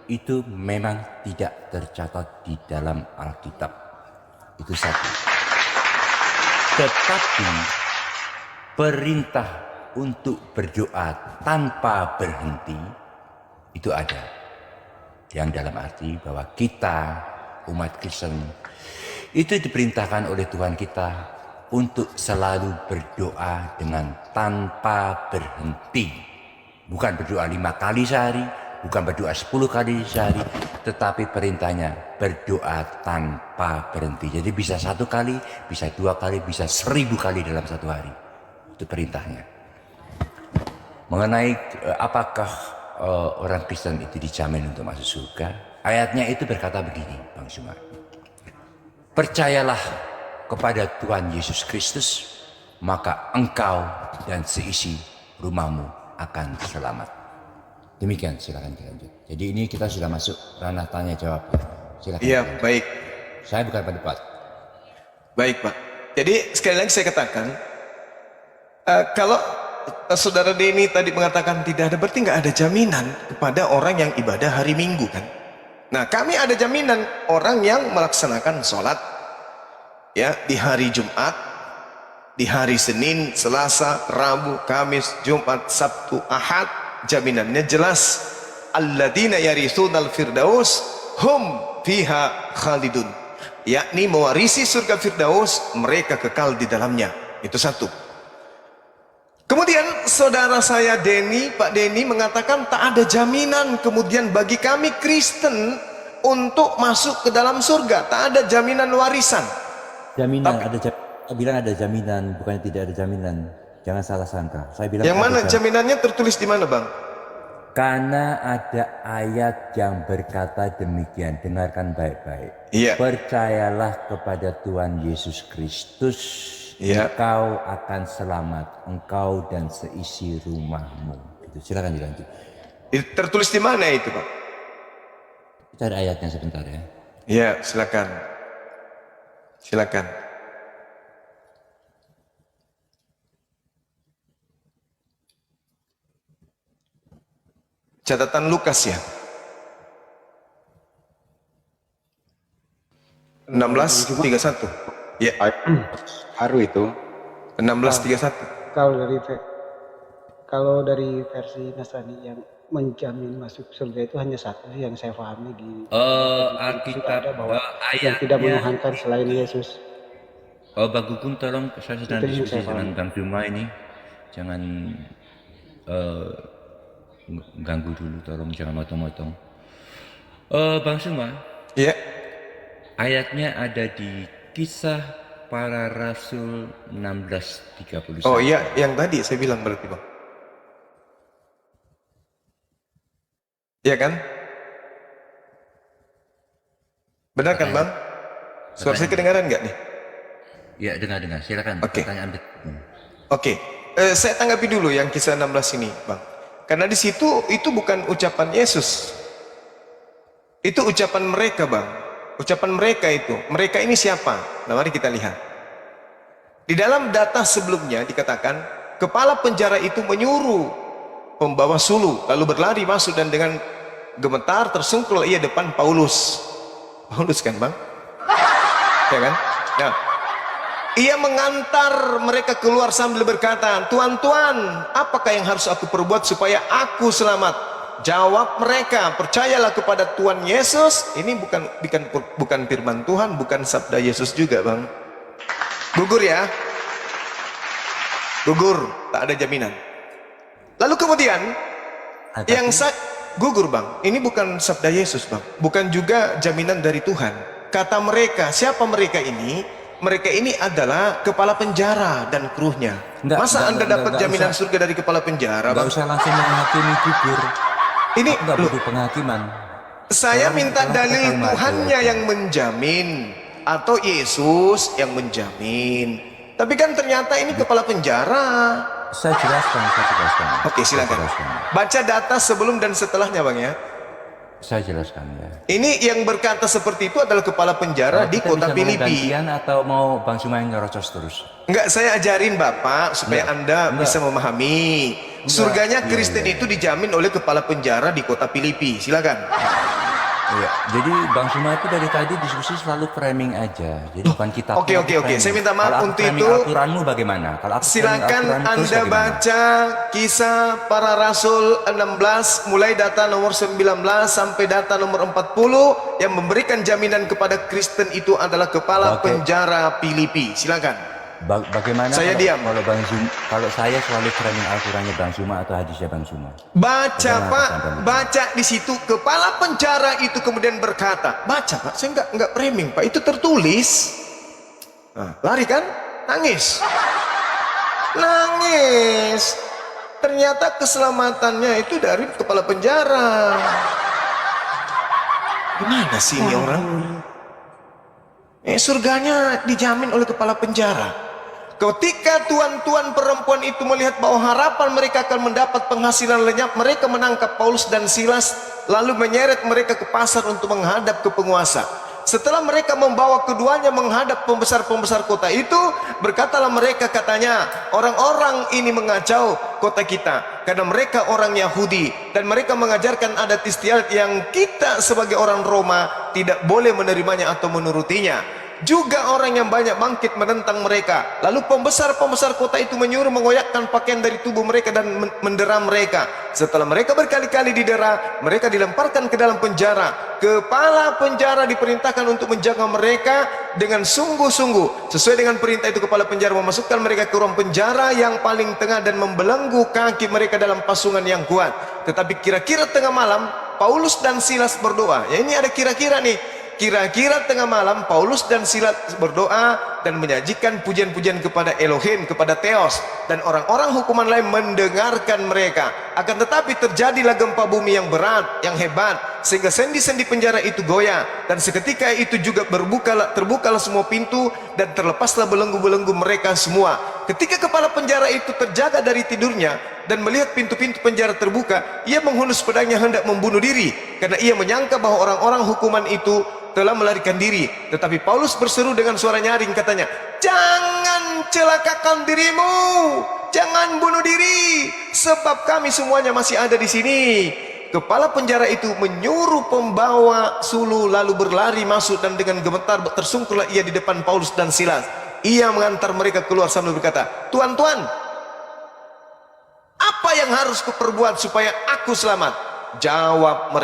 itu memang tidak tercatat di dalam Alkitab. Itu satu. Tetapi perintah untuk berdoa tanpa berhenti itu ada, yang dalam arti bahwa kita umat Kristen itu diperintahkan oleh Tuhan kita untuk selalu berdoa dengan tanpa berhenti. Bukan berdoa 5 kali sehari, bukan berdoa 10 kali sehari, tetapi perintahnya berdoa tanpa berhenti. Jadi bisa 1 kali, bisa 2 kali, bisa 1000 kali dalam 1 hari. Itu perintahnya. Mengenai apakah orang Kristen itu dijamin untuk masuk surga, ayatnya itu berkata begini, Bang Suma. Percayalah kepada Tuhan Yesus Kristus, maka engkau dan seisi rumahmu akan selamat. Demikian, silakan dilanjut. Jadi ini kita sudah masuk ranah tanya jawab. Silakan. Iya, baik. Saya bukan pendebat. Baik, Pak. Jadi sekali lagi saya katakan, kalau Saudara Denny tadi mengatakan tidak ada, berarti nggak ada jaminan kepada orang yang ibadah hari Minggu kan? Nah, kami ada jaminan orang yang melaksanakan sholat ya di hari Jumat, di hari Senin, Selasa, Rabu, Kamis, Jumat, Sabtu, Ahad. Jaminannya jelas. Alladzina yarithunal firdaus hum fiha khalidun. Yakni mewarisi surga Firdaus, mereka kekal di dalamnya. Itu satu. Kemudian saudara saya Denny, Pak Denny mengatakan tak ada jaminan kemudian bagi kami Kristen untuk masuk ke dalam surga. Tak ada jaminan warisan. Jaminan, saya bilang ada jaminan, bukannya tidak ada jaminan. Jangan salah sangka. Saya bilang yang mana jaminannya tertulis di mana, Bang? Karena ada ayat yang berkata demikian. Dengarkan baik-baik. Iya. Percayalah kepada Tuhan Yesus Kristus. Iya. Engkau akan selamat, engkau dan seisi rumahmu. Itu silakan dilanjut. Tertulis di mana itu, Pak? Kita ada ayatnya sebentar ya. Iya, silakan. Silakan. Catatan Lukas ya. 16:31. Ya. Baru itu. 16:31. Kalau dari versi Nasrani yang menjamin masuk surga itu hanya satu yang saya pahami di Alkitab ada bahwa yang tidak ayatnya. menuhankan selain Yesus. Bang Gugum tolong saya sedang Itu yang diskusi saya dengan pahami. Bang Juma ini. Jangan ganggu dulu, tolong jangan motong-motong. Bang Juma, Ya. ayatnya ada di Kisah Para Rasul 16:31. Oh iya, yang tadi saya bilang berarti Bang. Iya kan? Benar kan Bang? Suara saya kedengaran nggak nih? Ya, dengar. Silakan. Oke. Pertanyaan. Oke, saya tanggapi dulu yang kisah 16 ini Bang. Karena di situ itu bukan ucapan Yesus. Itu ucapan mereka Bang. Ucapan mereka itu. Mereka ini siapa? Nah mari kita lihat. Di dalam data sebelumnya dikatakan, kepala penjara itu menyuruh pembawa sulu, lalu berlari masuk dan dengan gemetar tersungkur ia depan Paulus. Paulus kan Bang? Ya kan? Nah, ia mengantar mereka keluar sambil berkata, Tuan, apakah yang harus aku perbuat supaya aku selamat? Jawab mereka, percayalah kepada Tuhan Yesus. Ini bukan firman Tuhan, bukan sabda Yesus juga Bang. Gugur ya, gugur, tak ada jaminan. Lalu kemudian yang gugur Bang, ini bukan sabda Yesus Bang, bukan juga jaminan dari Tuhan. Kata mereka, siapa mereka ini? Mereka ini adalah kepala penjara dan krunya. Masa Anda dapat jaminan surga dari kepala penjara Bang? Gak usah langsung menghakimi gugur. Ini Nggak butuh penghakiman. saya minta dalil kalimat Tuhannya itu. yang menjamin atau Yesus yang menjamin. Tapi kan ternyata ini kepala penjara. Saya jelaskan. Oke, silakan. Saya jelaskan. Baca data sebelum dan setelahnya Bang ya. Saya jelaskan ya. Ini yang berkata seperti itu adalah kepala penjara di Kita kota bisa Filipi. gantian atau mau Bang Suma yang nyerocos terus? Enggak, saya ajarin Bapak supaya Anda bisa memahami. Surganya Kristen itu dijamin oleh kepala penjara di kota Filipi. Silakan. Iya. Jadi Bang Suma itu dari tadi diskusi selalu framing aja. Jadi bukan kita. Oke. Saya minta maaf untuk itu. Aturanmu bagaimana? Kalau aku Silakan Anda baca Kisah Para Rasul 16 mulai data nomor 19 sampai data nomor 40 yang memberikan jaminan kepada Kristen itu adalah kepala penjara Filipi. Silakan. Bagaimana Saya diam. Kalau saya selalu framing Al-Qurannya Bang Suma atau hadisnya Bang Suma. Baca Pak, baca di situ kepala penjara itu kemudian berkata, baca Pak, saya enggak framing Pak, itu tertulis. Nah, lari kan? Nangis. Ternyata keselamatannya itu dari kepala penjara. Gimana sih ini orang? Surganya dijamin oleh kepala penjara. Ketika tuan-tuan perempuan itu melihat bahwa harapan mereka akan mendapat penghasilan lenyap, mereka menangkap Paulus dan Silas lalu menyeret mereka ke pasar untuk menghadap ke penguasa. Setelah mereka membawa keduanya menghadap pembesar-pembesar kota itu, berkatalah mereka, katanya, orang-orang ini mengacau kota kita karena mereka orang Yahudi dan mereka mengajarkan adat istiadat yang kita sebagai orang Roma tidak boleh menerimanya atau menurutinya. Juga orang yang banyak bangkit menentang mereka. Lalu pembesar-pembesar kota itu menyuruh mengoyakkan pakaian dari tubuh mereka dan mendera mereka. Setelah mereka berkali-kali didera, mereka dilemparkan ke dalam penjara. Kepala penjara diperintahkan untuk menjaga mereka dengan sungguh-sungguh. Sesuai dengan perintah itu, kepala penjara memasukkan mereka ke ruang penjara yang paling tengah dan membelenggu kaki mereka dalam pasungan yang kuat. Tetapi kira-kira tengah malam, Paulus dan Silas berdoa. Ya, ini ada kira-kira nih. Kira-kira tengah malam Paulus dan Silas berdoa, dan menyajikan pujian-pujian kepada Elohim, kepada Theos, dan orang-orang hukuman lain mendengarkan mereka. Akan tetapi terjadilah gempa bumi yang berat, yang hebat, sehingga sendi-sendi penjara itu goyah, dan seketika itu juga terbukalah semua pintu dan terlepaslah belenggu-belenggu mereka semua. Ketika kepala penjara itu terjaga dari tidurnya dan melihat pintu-pintu penjara terbuka, ia menghunus pedangnya hendak membunuh diri, karena ia menyangka bahwa orang-orang hukuman itu telah melarikan diri. Tetapi Paulus berseru dengan suara nyaring, katanya, "Jangan celakakan dirimu, jangan bunuh diri, sebab kami semuanya masih ada di sini." Kepala penjara itu menyuruh pembawa sulu lalu berlari masuk, dan dengan gemetar tersungkurlah ia di depan Paulus dan Silas. Ia mengantar mereka keluar sambil berkata, "Tuan-tuan, apa yang harus kuperbuat supaya aku selamat?" Jawab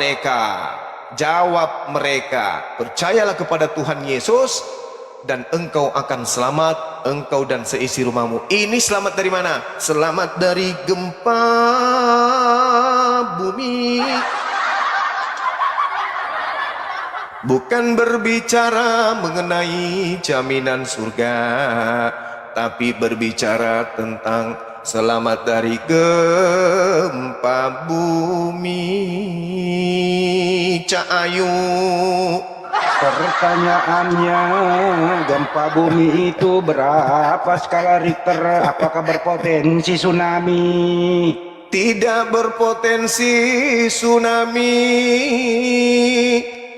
mereka, "Percayalah kepada Tuhan Yesus dan engkau akan selamat, engkau dan seisi rumahmu." Ini selamat dari mana? Selamat dari gempa bumi. Bukan berbicara mengenai jaminan surga, tapi berbicara tentang selamat dari gempa bumi. Cak Ayu, Pertanyaannya, gempa bumi itu berapa skala Richter? Apakah berpotensi tsunami? tidak berpotensi tsunami,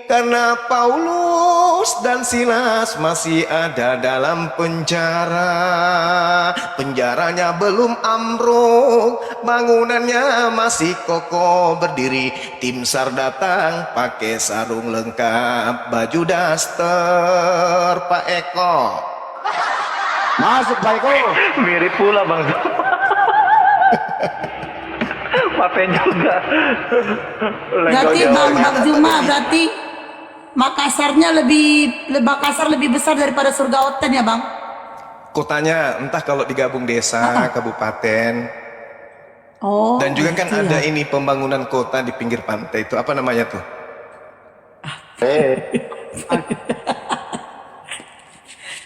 karena Paulus dan Silas masih ada dalam penjara. Penjaranya belum ambruk, bangunannya masih kokoh berdiri. Tim SAR datang pakai sarung lengkap, baju daster Pak Eko. Masuk Pak Eko. Mirip pula Bang. Paten juga. Berarti Bang Juma, berarti Makassar lebih besar daripada surga Oten ya Bang? Kotanya entah kalau digabung desa, kabupaten. Oh. Dan juga kan gitu ada ya. ini pembangunan kota di pinggir pantai itu, apa namanya tuh?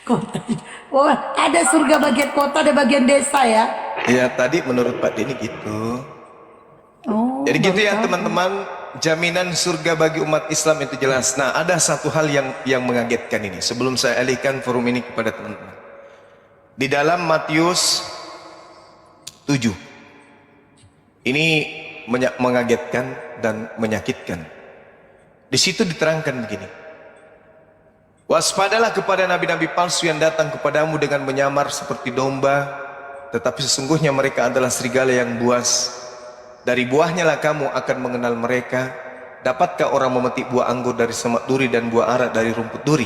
Kota. Oh, ada surga bagian kota, ada bagian desa ya? Ya tadi menurut Pak Denny gitu. Oh. Jadi gitu baru ya tahu. teman-teman, jaminan surga bagi umat Islam itu jelas. Nah, ada satu hal yang mengagetkan ini sebelum saya alihkan forum ini kepada teman-teman. Di dalam Matius 7 ini mengagetkan dan menyakitkan. Di situ diterangkan begini, "Waspadalah kepada nabi-nabi palsu yang datang kepadamu dengan menyamar seperti domba, tetapi sesungguhnya mereka adalah serigala yang buas. Dari buahnya lah kamu akan mengenal mereka. Dapatkah orang memetik buah anggur dari semak duri dan buah ara dari rumput duri?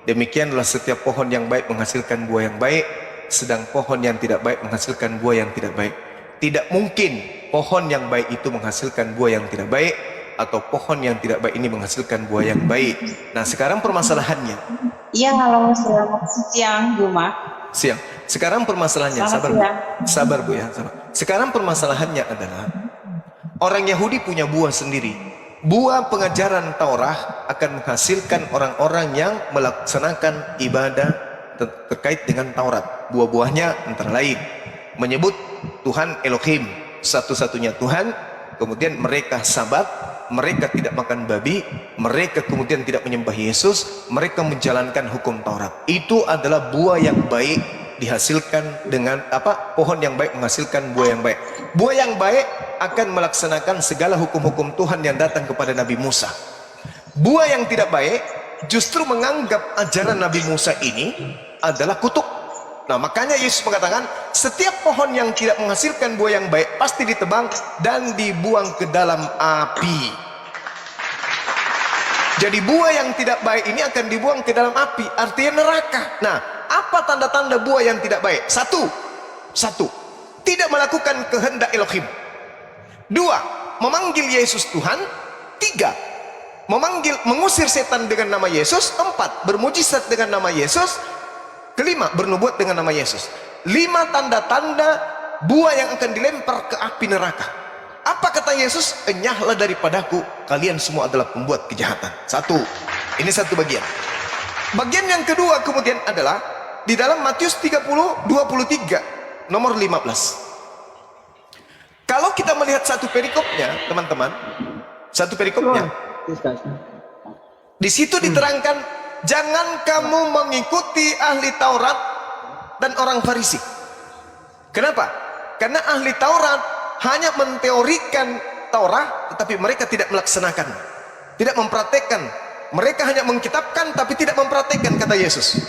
Demikianlah setiap pohon yang baik menghasilkan buah yang baik, sedang pohon yang tidak baik menghasilkan buah yang tidak baik. Tidak mungkin pohon yang baik itu menghasilkan buah yang tidak baik, atau pohon yang tidak baik ini menghasilkan buah yang baik." Nah, sekarang permasalahannya. Iya, halo, selamat siang, Juma. Siang. Sekarang permasalahannya, Selamat sabar Bu. siang. Sabar Bu ya, sabar. Sekarang permasalahannya adalah orang Yahudi punya buah sendiri. Buah pengajaran Taurat akan menghasilkan orang-orang yang melaksanakan ibadah terkait dengan Taurat. Buah-buahnya antara lain menyebut Tuhan Elohim, satu-satunya Tuhan. Kemudian mereka sabat, mereka tidak makan babi, mereka kemudian tidak menyembah Yesus, mereka menjalankan hukum Taurat. Itu adalah buah yang baik dihasilkan dengan apa? Pohon yang baik menghasilkan buah yang baik. Buah yang baik akan melaksanakan segala hukum-hukum Tuhan yang datang kepada Nabi Musa. Buah yang tidak baik justru menganggap ajaran Nabi Musa ini adalah kutuk. Nah, makanya Yesus mengatakan setiap pohon yang tidak menghasilkan buah yang baik pasti ditebang dan dibuang ke dalam api. Jadi buah yang tidak baik ini akan dibuang ke dalam api, artinya neraka. Nah, apa tanda-tanda buah yang tidak baik? Satu, tidak melakukan kehendak Elohim. Dua, memanggil Yesus Tuhan. Tiga, mengusir setan dengan nama Yesus. Empat, bermujizat dengan nama Yesus. Kelima, bernubuat dengan nama Yesus. 5 tanda-tanda buah yang akan dilempar ke api neraka. Apa kata Yesus? "Enyahlah daripadaku, kalian semua adalah pembuat kejahatan." Satu, ini satu bagian. Bagian yang kedua kemudian adalah di dalam Matius 30:23 nomor 15. Kalau kita melihat satu perikopnya, teman-teman, satu perikopnya, di situ diterangkan, jangan kamu mengikuti ahli Taurat dan orang Farisi. Kenapa? Karena ahli Taurat hanya menteorikan Taurat, tetapi mereka tidak melaksanakan, tidak mempraktekkan. Mereka hanya mengkitabkan, tapi tidak mempraktekkan, kata Yesus.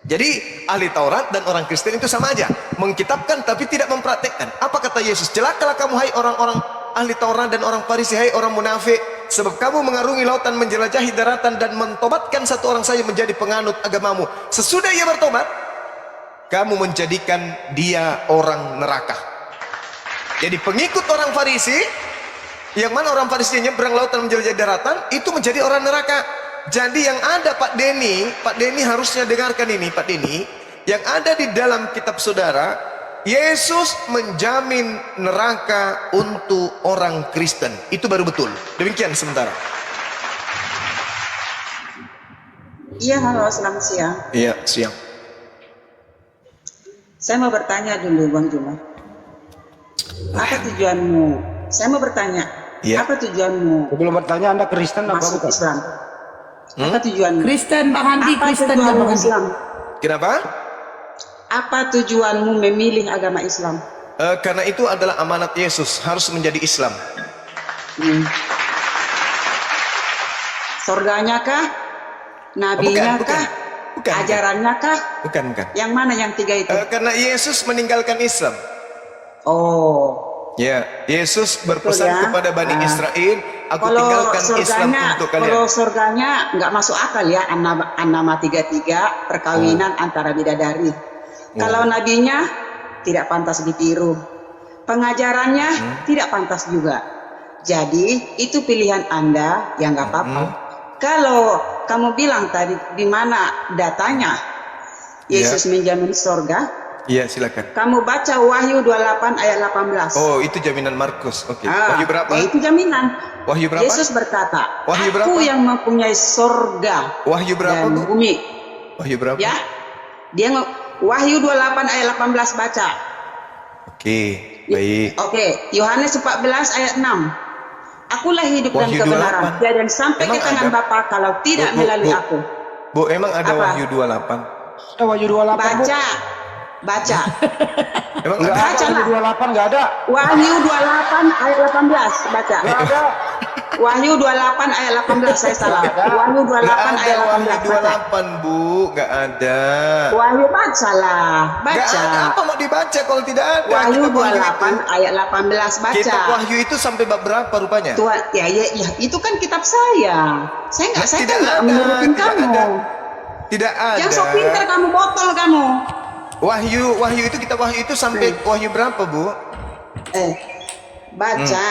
Jadi ahli Taurat dan orang Kristen itu sama aja, mengkitabkan tapi tidak mempraktekkan. Apa kata Yesus? Celakalah kamu hai orang-orang ahli Taurat dan orang Farisi, hai orang munafik, sebab kamu mengarungi lautan, menjelajahi daratan, dan mentobatkan satu orang saja menjadi penganut agamamu. Sesudah ia bertobat, kamu menjadikan dia orang neraka. Jadi pengikut orang Farisi, yang mana orang Farisi nyebrang lautan menjelajahi daratan, itu menjadi orang neraka. Jadi yang ada Pak Denny harusnya dengarkan ini Pak Denny, yang ada di dalam kitab saudara, Yesus menjamin neraka untuk orang Kristen. Itu baru betul. Demikian sementara. Iya, halo, selamat siang. Iya, siang. Saya mau bertanya dulu, Bang Juma. Apa tujuanmu? Saya mau bertanya. Iya. Apa tujuanmu Sebelum bertanya, Anda Kristen apa masuk bukan? Islam? Apa tujuanmu? Kristen, Bang Handi, Apa Kristen tujuanmu Bang Handi. Islam? Kenapa? Apa tujuanmu memilih agama Islam? Karena itu adalah amanat Yesus, harus menjadi Islam. Surganya kah? Nabinya bukan. kah? Bukan. Ajarannya kah? Bukan. Yang mana yang tiga itu? Karena Yesus meninggalkan Islam. Oh. Ya, Yesus berpesan ya. kepada Bani Israel, aku Kalau tinggalkan Islam surganya, untuk kalian. kalau surganya nggak masuk akal ya, An-Naml 33, perkawinan antara bidadari. Kalau nabinya tidak pantas ditiru, pengajarannya tidak pantas juga. Jadi itu pilihan Anda, ya nggak apa-apa. Kalau kamu bilang tadi di mana datanya Yesus menjamin surga, Iya, silakan. kamu baca Wahyu 28 ayat 18. Oh, itu jaminan Markus. Oke. Wahyu berapa? Ya itu jaminan. Wahyu berapa? Yesus berkata, Wahyu berapa? aku yang mempunyai surga Wahyu berapa, dan Bu? bumi. Wahyu berapa? Ya, Wahyu 28 ayat 18 baca. Oke, baik. Oke, Yohanes 14 ayat 6. Akulah hidup dan Wahyu kebenaran. 28. Jangan sampai Emang ke tangan ada? Bapa kalau tidak melalui aku. Bu, emang ada Apa? Wahyu 28? Ada Wahyu 28, Bu. Baca. Emang Nggak ada? ada Wahyu 28, nggak ada. Wahyu 28 ayat 18 baca. Nggak ada. Wahyu 28 ayat 18, saya salah. Wahyu 28 Nggak ada ayat Wahyu 18 baca. 28, Bu. Nggak ada. Wahyu bacalah, Nggak baca. ada. Apa mau dibaca kalau tidak ada? Wahyu Kitab 28 ayat 18 baca. Kitab Wahyu itu sampai bab berapa rupanya? Tuhan, ya, itu kan kitab saya. Saya Tidak kan nggak ada, menurutin tidak kamu. ada. Tidak ada. Yang sok pintar kamu, botol kamu. Wahyu itu kitab Wahyu itu sampai Wahyu berapa, Bu? Baca.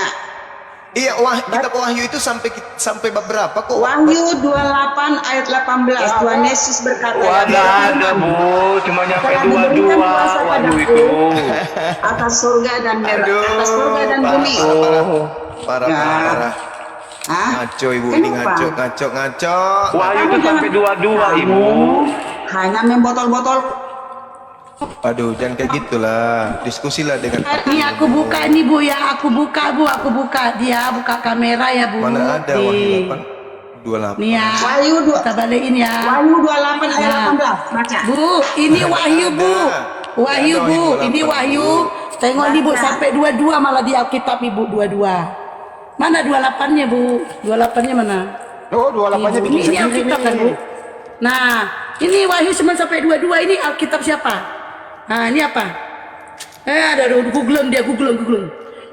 Iya, kitab Wahyu itu sampai bab berapa kok? Wahyu 28 ayat 18. Tuhan Yesus berkata, Wah, nggak ada, Bu. Cuma nyampe telah diberikan 22 kuasa Wahyu padaku itu. atas surga dan atas surga dan bumi. Parah. Hah? Ngaco, Ibu, ini Kenapa? ngaco. Wahyu itu sampai 22, Ibu. Hanya membotol-botol. Aduh, jangan kayak gitulah. Diskusilah dengan Ini aku buka ini Bu ya, aku buka dia buka kamera ya Bu. mana ada Wahyu 28. Nih ya. Wahyu Kita balikin ya. Wahyu 28 ayat Nah. 18. Baca. Bu, ini Wahyu Bu. Wahyu Ada Bu, Wahyu ini 28, Wahyu. Tengok nih Bu sampai 22 malah di Alkitab Ibu 22. Mana 28-nya Bu? 28-nya mana? Oh, 28-nya Ibu, bikin ini sendiri Alkitab kan Bu? nih. Nah, ini Wahyu cuma sampai 22, ini Alkitab siapa? Nah, ini apa? Ada googlen dia, googlen.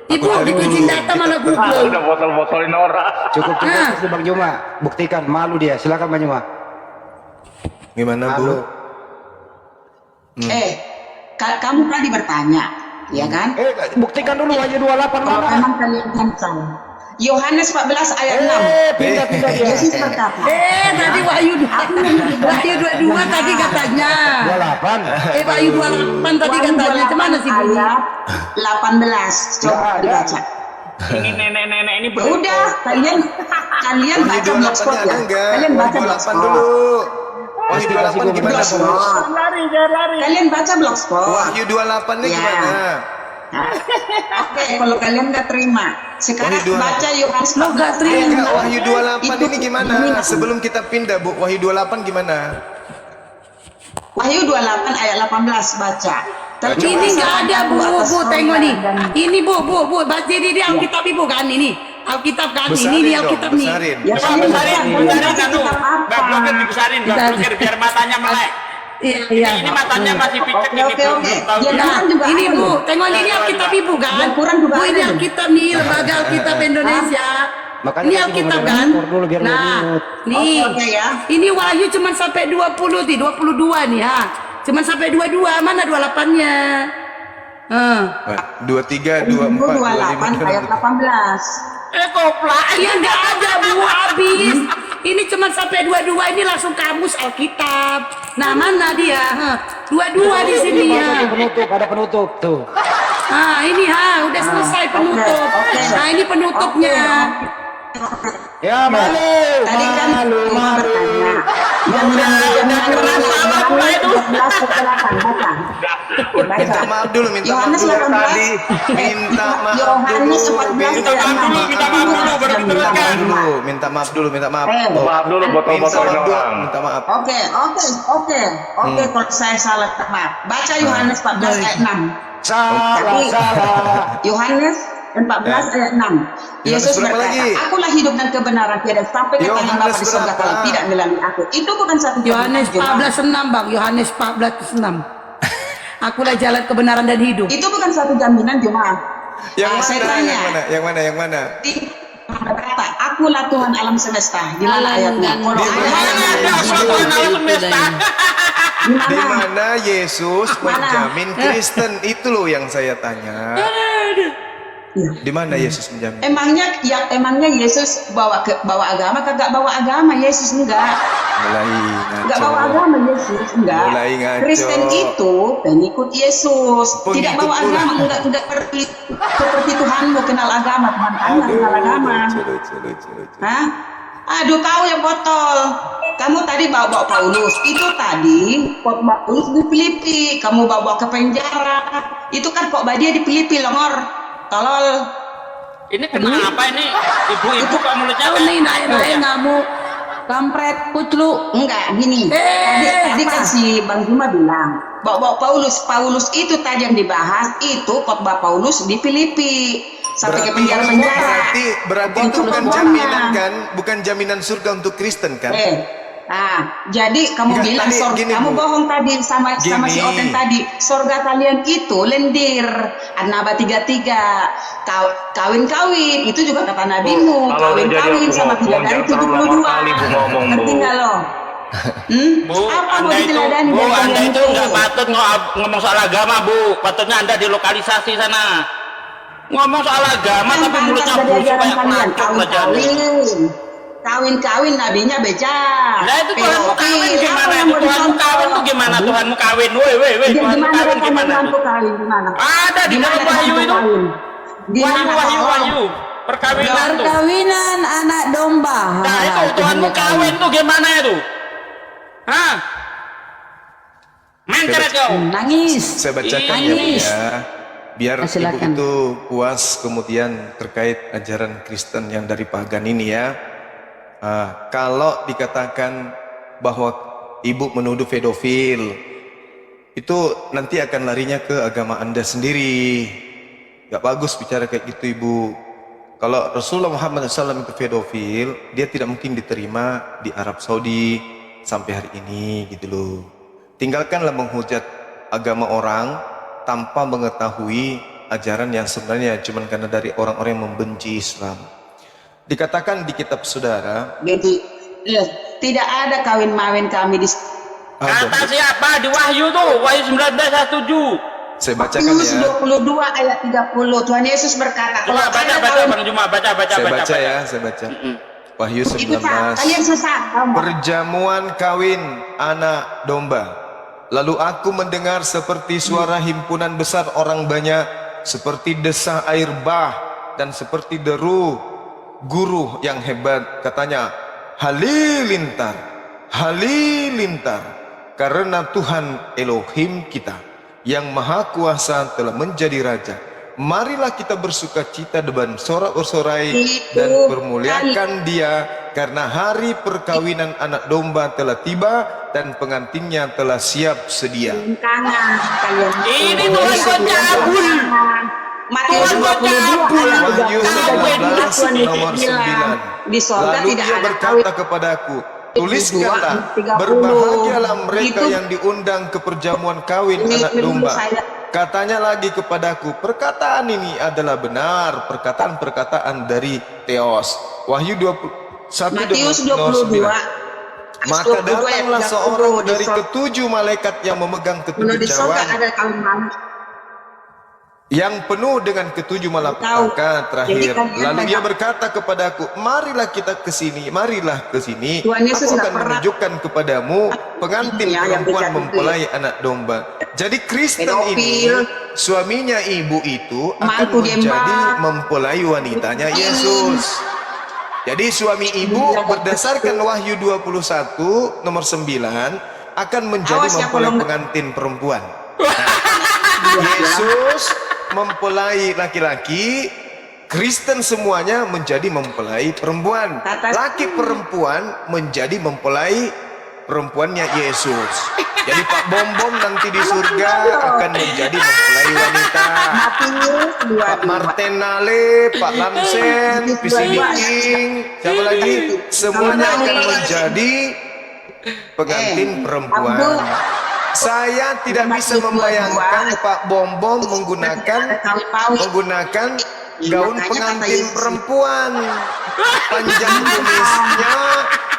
Ibu dibikin data malah Ah, googlen. udah botol-botolin orang. Cukup Nah. Bang Juma. Buktikan, malu dia. Silakan Bang Juma. Gimana, Bu? Malu. Kamu tadi bertanya, ya kan? Buktikan dulu Wahyu 28 Kalau mana? memang kalian gancang. Yohanes 14 ayat 6. Pindah dia. Yesus berkata, Tadi Wahyu 22 tadi katanya. 28. Wahyu 28 tadi Wahyu katanya. Kemana sih Bu? ayat 18. Coba dibaca. Ini nenek-nenek ini Udah, kalian Wahyu baca 28 blogspot ada ya. enggak? Kalian baca Wahyu 28 blogspot. dulu. Wahyu 28 gimana, Bu? Blogspot. Kalian baca Blogspot. Wahyu 28-nya Ya. gimana? Oke, kalau kalian nggak terima, sekarang Wahyu 28. baca Yohanes Lo nggak terima. Enggak, Wahyu 28 Itu ini gimana? ini. Sebelum kita pindah, Bu, Wahyu 28 gimana? Wahyu 28 ayat 18 baca. Ini nggak ada bu, tengok nih. Ini bu, baca ini Alkitab ibu kan ini. Alkitab kan Besarin ini dong, Alkitab nih. besarin. Ya, Coba kalian besarin, baca. besarin Baca kan lu. kitab apa? Mbak Blokir dibesarin, Mbak Kita- Blokir biar matanya melek. Iya. Ini matanya masih picek ini Oke. belum tahu. Ya, Nah, Quran juga ini ada bu, loh. tengok ini Alkitab ibu kan. Yang Quran juga Bu, ini ada. Alkitab nih, lembaga Alkitab Indonesia. Makanya Ini kasih Alkitab pembagian kan. skor dulu biar lu Nah, ingat. nih. Oke, ya. Ini Wahyu cuma sampai 20 nih, 22 nih ha. Cuma sampai 22, mana 28-nya? 23, 28 24, ayat 25. 18. Koplak. Ya nggak ada bu, habis. Ini cuma sampai 22, ini langsung kamus Alkitab. Nah, mana dia? 22 di sini ya. Penutup, ada penutup tuh. Nah, ini udah selesai penutup. oke. Nah, ini penutupnya. Ya malu, Tadi kan Ima bertanya. Jaminan itu 12 kecelakaan baca. Minta maaf dulu, minta maaf Yohanes dulu. 18. Minta maaf Yohanes dulu. 14 Minta ayat maaf 6. dulu, minta maaf dulu, baru Jaminan diteruskan. Ima. Minta maaf dulu, minta maaf. Maaf dulu Minta botol-botolin maaf dulu, orang. minta maaf. Oke. Kalau saya salah, maaf. Baca Yohanes 14 ayat 6. salah. Yohanes 14 ayat 6. Yesus berapa berkata, lagi? akulah hidup dan kebenaran, tiada sampai ke tangan Yohanes Bapa di surga berapa? kalau tidak melalui aku. Itu bukan satu Yohanes jaminan, 14:6 Bang, Yohanes 14:6. Akulah jalan kebenaran dan hidup. Itu bukan satu jaminan jemaah. Yang Saya mana, tanya. yang mana? Berkata, akulah Tuhan alam semesta. Di mana ayatnya? Kalau Di mana? Di mana Yesus menjamin Kristen? Itu loh yang saya tanya. Di mana Yesus menjamin? Emangnya Yesus bawa agama? Kagak bawa agama Yesus, enggak. Mulai Enggak ngaco. bawa agama Yesus, enggak. Mulai ngaco. Kristen itu pengikut Yesus, tidak Pengikut bawa pula. agama, enggak seperti Tuhanmu kenal agama, Tuhan kami kenal agama. Lucu. Hah? Aduh, kau yang botol. Kamu tadi bawa Paulus. Itu tadi khotbah Paulus di Filipi. Kamu bawa ke penjara. Itu kan khotbah dia di Filipi, longor. Tolol. Ini kenapa ini? Ibu-ibu kok mulutnya Tahu nih naik ngamuk. Kampret, kuclu. Enggak, gini. Tadi kan si Bang Juma bilang bahwa Paulus itu tadi yang dibahas itu khotbah Paulus di Filipi sampai ke penjara-penjara. Berarti itu Untuk bukan khotbahnya. jaminan kan? Bukan jaminan surga untuk Kristen kan? Jadi kamu Enggak, bilang tadi gini, kamu Bu. bohong tadi sama si Gini. Oten tadi. Surga kalian itu lendir. An-Naba 33. Kawin-kawin itu juga kata nabimu. Kalau udah jadi Kawin-kawin aku sama ngomong, bidadari jangan terlalu lama 72. kali Bu ngomong, Bu. Ngerti nggak lo? Bu, Apa mau Anda itu, diteladani Bu, dari Anda kalian itu nggak patut ngomong soal agama, Bu. Patutnya Anda dilokalisasi sana. Ngomong soal agama tapi mulutnya busuk kayak pelacur aja. Kawin-kawin nabinya bejat. Nah itu Tuhanmu kawin gimana? Itu Tuhanmu kawin tuh gimana? Tuhanmu kawin, woi, Tuhanmu Gimana kawin katanya gimana? Tuhanku kawin gimana? Ada di dalam Wahyu itu. Wahyu. Perkawinan tuh. Perkawinan anak domba. Nah itu Tuhanmu kawin tuh gimana itu? Hah? Mencret kau. Nangis. Saya bacakan ya, Bu, ya. Biar ibu Silakan. itu puas kemudian terkait ajaran Kristen yang dari pagan ini ya. Kalau dikatakan bahwa ibu menuduh pedofil, itu nanti akan larinya ke agama Anda sendiri. Gak bagus bicara kayak gitu, Ibu. Kalau Rasulullah Muhammad SAW itu pedofil, dia tidak mungkin diterima di Arab Saudi sampai hari ini gitu loh. Tinggalkanlah menghujat agama orang tanpa mengetahui ajaran yang sebenarnya cuma karena dari orang-orang yang membenci Islam. Dikatakan di kitab saudara, Jadi tidak ada kawin-mawin kami di Kata siapa di Wahyu tuh? Wahyu 19:7. saya bacakan Paulus ya. 22 ayat 30. Tuhan Yesus berkata, Coba baca Bang Juma, baca. Saya baca. Wahyu itu kalian 19. sesat. Tahu nggak? Perjamuan kawin anak domba. Lalu aku mendengar seperti suara himpunan besar orang banyak, seperti desah air bah dan seperti deru guru yang hebat. Katanya, halilintar, halilintar, karena Tuhan Elohim kita yang Maha Kuasa telah menjadi Raja. Marilah kita bersukacita dan bersorak-sorai dan permuliakan Dia, karena hari perkawinan anak domba telah tiba dan pengantinnya telah siap sedia. Ini Tuhan kau cabul. Matius 22 Wahyu 19 nomor 9. Di sorga Lalu tidak Dia ada berkata kepadaku, tuliskanlah, berbahagialah mereka yang diundang ke perjamuan kawin anak domba. Katanya lagi kepadaku, perkataan ini adalah benar, perkataan-perkataan dari Theos. Wahyu 21 Matius nomor 9. 22 Maka datanglah seorang dari ketujuh malaikat yang memegang ketujuh di sorga cawan, ada kawin malam. yang penuh dengan ketujuh malapetaka terakhir. Lalu Dia berkata kepadaku, marilah kita ke sini, marilah ke sini. Tuhan Yesus Aku tidak akan pernah menunjukkan kepadamu pengantin yang perempuan bisa mempelai anak domba. Jadi Kristen ini, pedofil, suaminya ibu itu akan mantu menjadi gembak, mempelai wanitanya Yesus. Jadi suami ibu berdasarkan Wahyu 21 nomor 9 akan menjadi Awas ya, mempelai kalau- pengantin perempuan. Yesus mempelai laki-laki, Kristen semuanya menjadi mempelai perempuan. Laki perempuan menjadi mempelai perempuannya Yesus. Jadi Pak Bom nanti di surga akan menjadi mempelai wanita. Pak Martenale, Pak Lamsen, Pisi King, siapa lagi? Semuanya akan menjadi pengantin perempuan. Saya tidak bisa membayangkan Pak Bom menggunakan gaun pengantin perempuan, panjang kumisnya,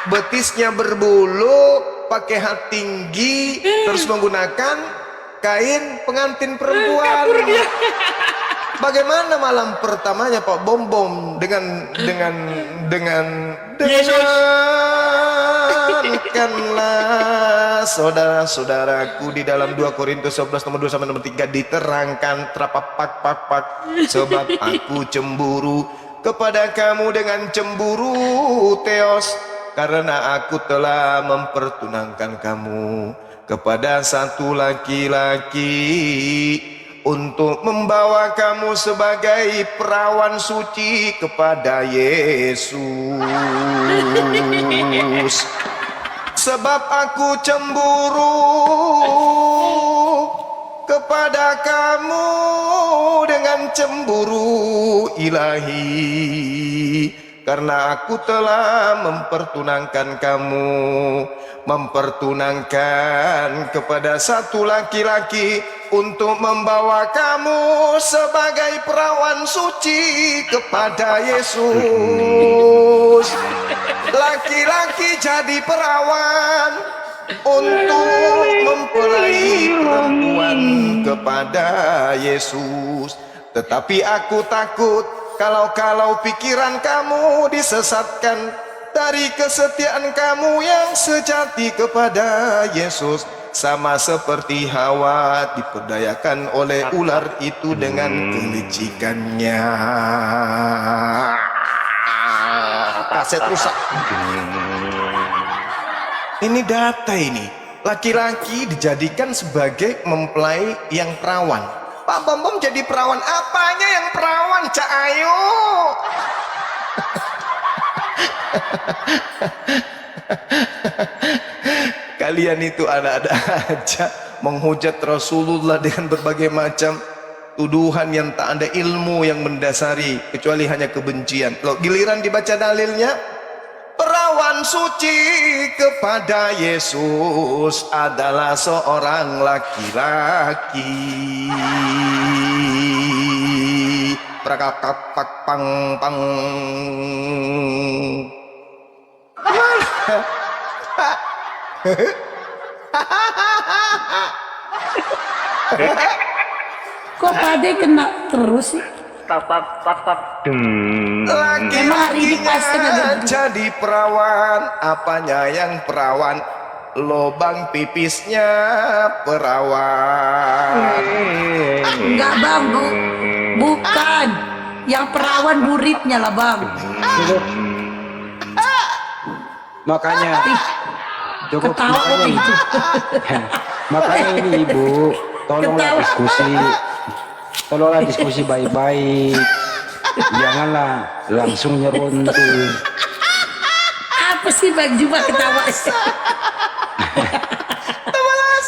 betisnya berbulu, pakai hat tinggi, terus menggunakan kain pengantin perempuan. Bagaimana malam pertamanya Pak Bom dengankanlah saudara-saudaraku di dalam 2 Korintus 11 nomor 2 sampai nomor 3 diterangkan pak sebab aku cemburu kepada kamu dengan cemburu Theos, karena aku telah mempertunangkan kamu kepada satu laki-laki untuk membawa kamu sebagai perawan suci kepada Yesus. Sebab aku cemburu kepada kamu dengan cemburu ilahi, karena aku telah mempertunangkan kamu, mempertunangkan kepada satu laki-laki untuk membawa kamu sebagai perawan suci kepada Yesus. Laki-laki jadi perawan untuk mempelai perempuan kepada Yesus. Tetapi aku takut kalau pikiran kamu disesatkan dari kesetiaan kamu yang sejati kepada Yesus, sama seperti Hawa diperdayakan oleh ular itu dengan kelicikannya. Kaset rusak. Ini data ini. Laki-laki dijadikan sebagai mempelai yang perawan. Pak Bom jadi perawan. Apanya yang perawan, Cak Ayu? Kalian itu ada-ada aja menghujat Rasulullah dengan berbagai macam tuduhan yang tak ada ilmu yang mendasari kecuali hanya kebencian. Kalau giliran dibaca dalilnya, perawan suci kepada Yesus adalah seorang laki-laki. Prakapak pang pang. Kok Pade kena terus sih? Laki-lakinya jadi perawan. Apanya yang perawan? Lobang pipisnya perawan. Enggak bang, bukan. Yang perawan muridnya lah bang. Makanya Cukup Ketawa kok makanya, gitu. makanya ini Ibu, Ketawa. tolonglah diskusi baik-baik. Janganlah langsung nyeruntuh. Apa sih Bang Juma ketawa?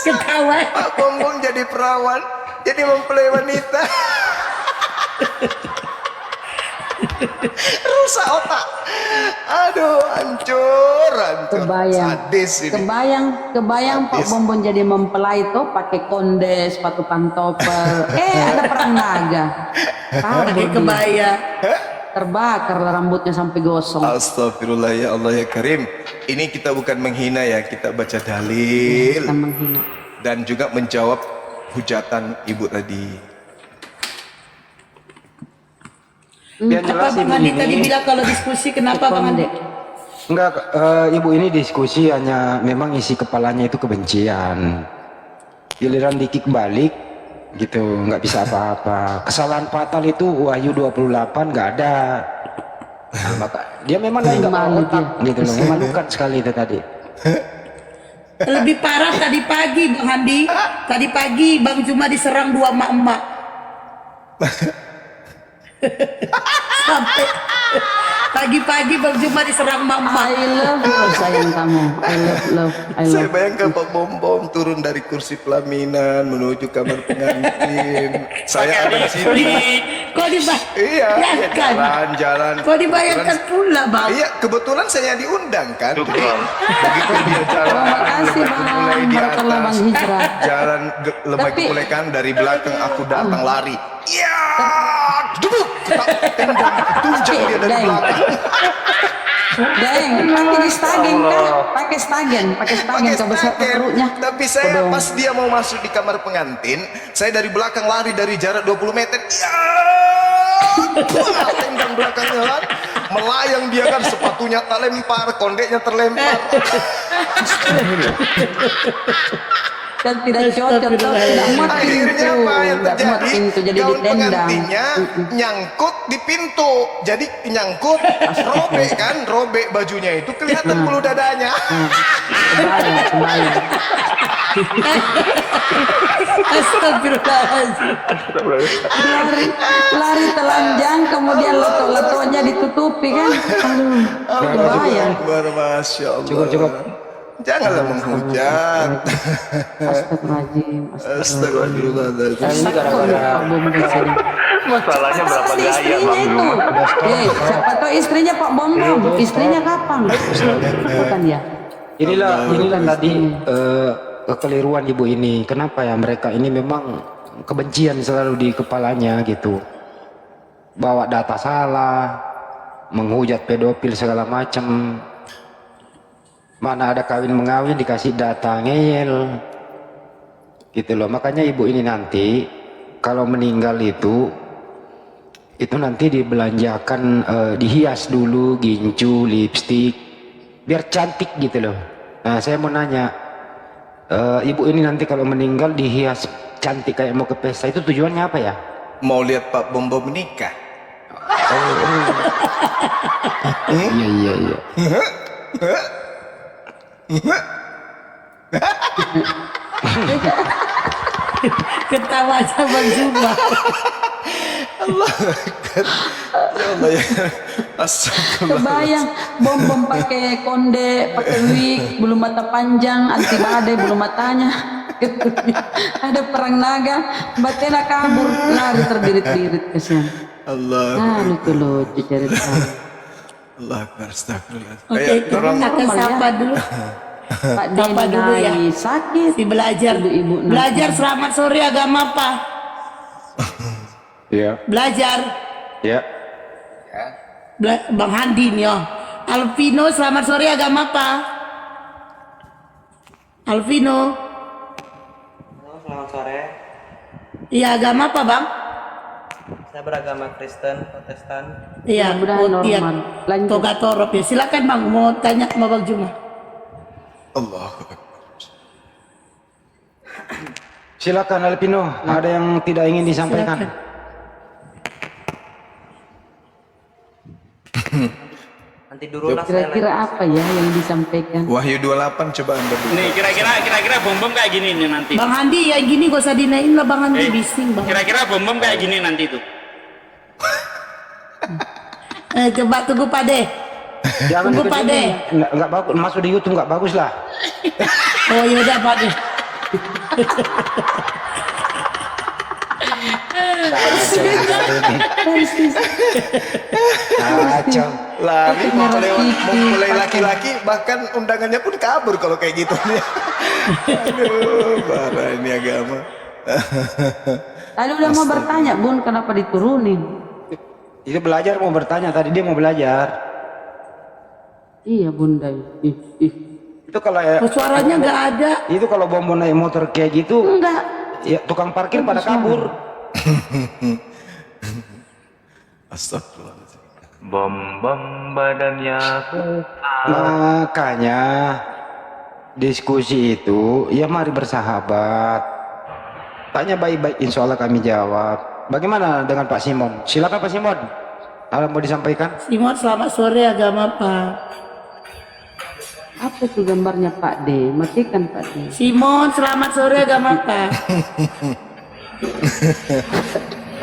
Ketawa. Pak Bombong jadi perawan, jadi mempelai wanita. Rusak otak. Aduh, hancur. Sadis ini. Kebayang Pak Bombon jadi mempelai tuh pakai konde, sepatu pantopel. Ada perang naga. Pakai Kabur dia. kebaya. Terbakar lah rambutnya sampai gosong. Astagfirullah ya Allah ya Karim. Ini kita bukan menghina ya, kita baca dalil Kita menghina. dan juga menjawab hujatan ibu tadi. Yang jelas Apa Bang Ibu Andi ini, tadi bilang kalau diskusi kenapa Bang Andi? enggak, Ibu ini diskusi hanya memang isi kepalanya itu kebencian. Giliran dikik balik gitu, nggak bisa apa-apa. Kesalahan fatal itu Wahyu 28 nggak ada. Nah, maka dia memang nggak mau otak gitu loh, memalukan sekali itu tadi. Lebih parah tadi pagi Bang Andi. Tadi pagi Bang Juma diserang 2 emak-emak. Sampai pagi-pagi Bang Juma diserang emak-emak. I love you sayang kamu. I love. Saya bayangkan Pak Bombom turun dari kursi pelaminan menuju kamar pengantin. Saya ada di sini. Kok Iya, dibayangkan? jalan. Kok dibayangkan pula Bang? Iya, kebetulan saya diundang kan. Jadi, begitu dia jalan, Makasih mulai Bang. di Barakallah Bang atas, Hijrah. jalan lebih Tapi- mulai kan dari belakang aku datang lari. Iya, duduk, tendang, tunjang dia dari Deng. belakang. Deng, pakai stagen kah? Pakai stagen ke besar perutnya. Tapi saya pas dia mau masuk di kamar pengantin, saya dari belakang lari dari jarak 20 meter. Ya, tendang belakangnya kan, melayang dia kan, sepatunya terlempar, kondeknya terlempar. Dan tidak cocok, tidak muat Akhirnya pintu, apa yang tidak muat terjadi? pintu, jadi Gaun ditendang. pengantinnya nyangkut di pintu, jadi nyangkut, robek bajunya itu kelihatan bulu dadanya. Kebayang. Astagfirullahaladzim. Lari telanjang, kemudian letok-letoknya ditutupi kan. Aduh, kebayang. Masya Allah. Cukup. Janganlah menghujat. Astagfirullahaladzim. Astagfirullahaladzim. Ini gara-gara Masalahnya berapa Pasti gaya istrinya Bang itu. Juma? Siapa tahu istrinya Pak Bombom. Istrinya kapan? Bukan ya? inilah tadi kekeliruan Ibu ini. Kenapa ya mereka ini memang kebencian selalu di kepalanya gitu. Bawa data salah, menghujat pedofil segala macam. Mana ada kawin mengawin dikasih data ngeyel. Gitu loh. Makanya Ibu ini nanti kalau meninggal itu nanti dibelanjakan, dihias dulu gincu, lipstik, biar cantik gitu loh. Nah saya mau nanya, Ibu ini nanti kalau meninggal dihias cantik kayak mau ke pesta, itu tujuannya apa ya? Mau lihat Pak Bombom menikah? Iya. Ketawa aja Bang Juma. Allah ya. Astagfirullah. Kebayang Bombom pakai konde, pakai wig, bulu mata panjang, anti badai bulu matanya. Ada perang naga, batena kabur, lari terbirit-birit kesian. Allah. Lucu cerita. Allah Akbar. Astagfirullah. Oke, kita sapa dulu. Pak Sapa dulu ya. Denai sakit. Si belajar. Ibu-ibu Belajar selamat sore agama apa? Iya. Belajar. Ya. Bang Handi nih oh. Alvino selamat sore agama apa? Alvino. Selamat sore. Iya agama apa Bang? Saya beragama Kristen, Protestan. Iya, Mudah-mudahan iya. normal. Lanjut. Toga Torop ya. Silakan Bang, mau tanya sama Bang Juma. Allah Akbar. Silakan Alpino, ada yang tidak ingin disampaikan? Silakan. Nanti Nanti dulu lah saya Kira-kira lagi. apa ya yang disampaikan? Wahyu 28 coba Anda buka. Nih kira-kira bom kayak gini nih nanti. Bang Andi ya gini gak usah dinain lah Bang Andi, bising Bang. Kira-kira bom kayak gini nanti tuh. Coba tunggu Pak De. Jangan Tunggu ikut Pak ini. De. Nggak bagus, masuk di YouTube nggak bagus lah. Oh yaudah Pak De. Kacau. Lari mulai laki-laki, bahkan undangannya pun kabur kalau kayak gitu. Aduh, parah ini agama. Tadi udah mau bertanya Bun, kenapa diturunin? Itu belajar mau bertanya, tadi dia mau belajar. Iya Bunda. Itu kalau Suaranya nggak ada. itu kalau bom naik motor kayak gitu, Enggak. ya tukang parkir pada kabur. Astagfirullahaladzim. Bom badannya Makanya diskusi itu ya mari bersahabat. Tanya baik-baik, insya Allah kami jawab. Bagaimana dengan Pak Simon? Silakan Pak Simon. Ada mau disampaikan? Simon selamat sore agama Pak. Apa tuh gambarnya Pak D? Matikan Pak D. Simon selamat sore agama Pak.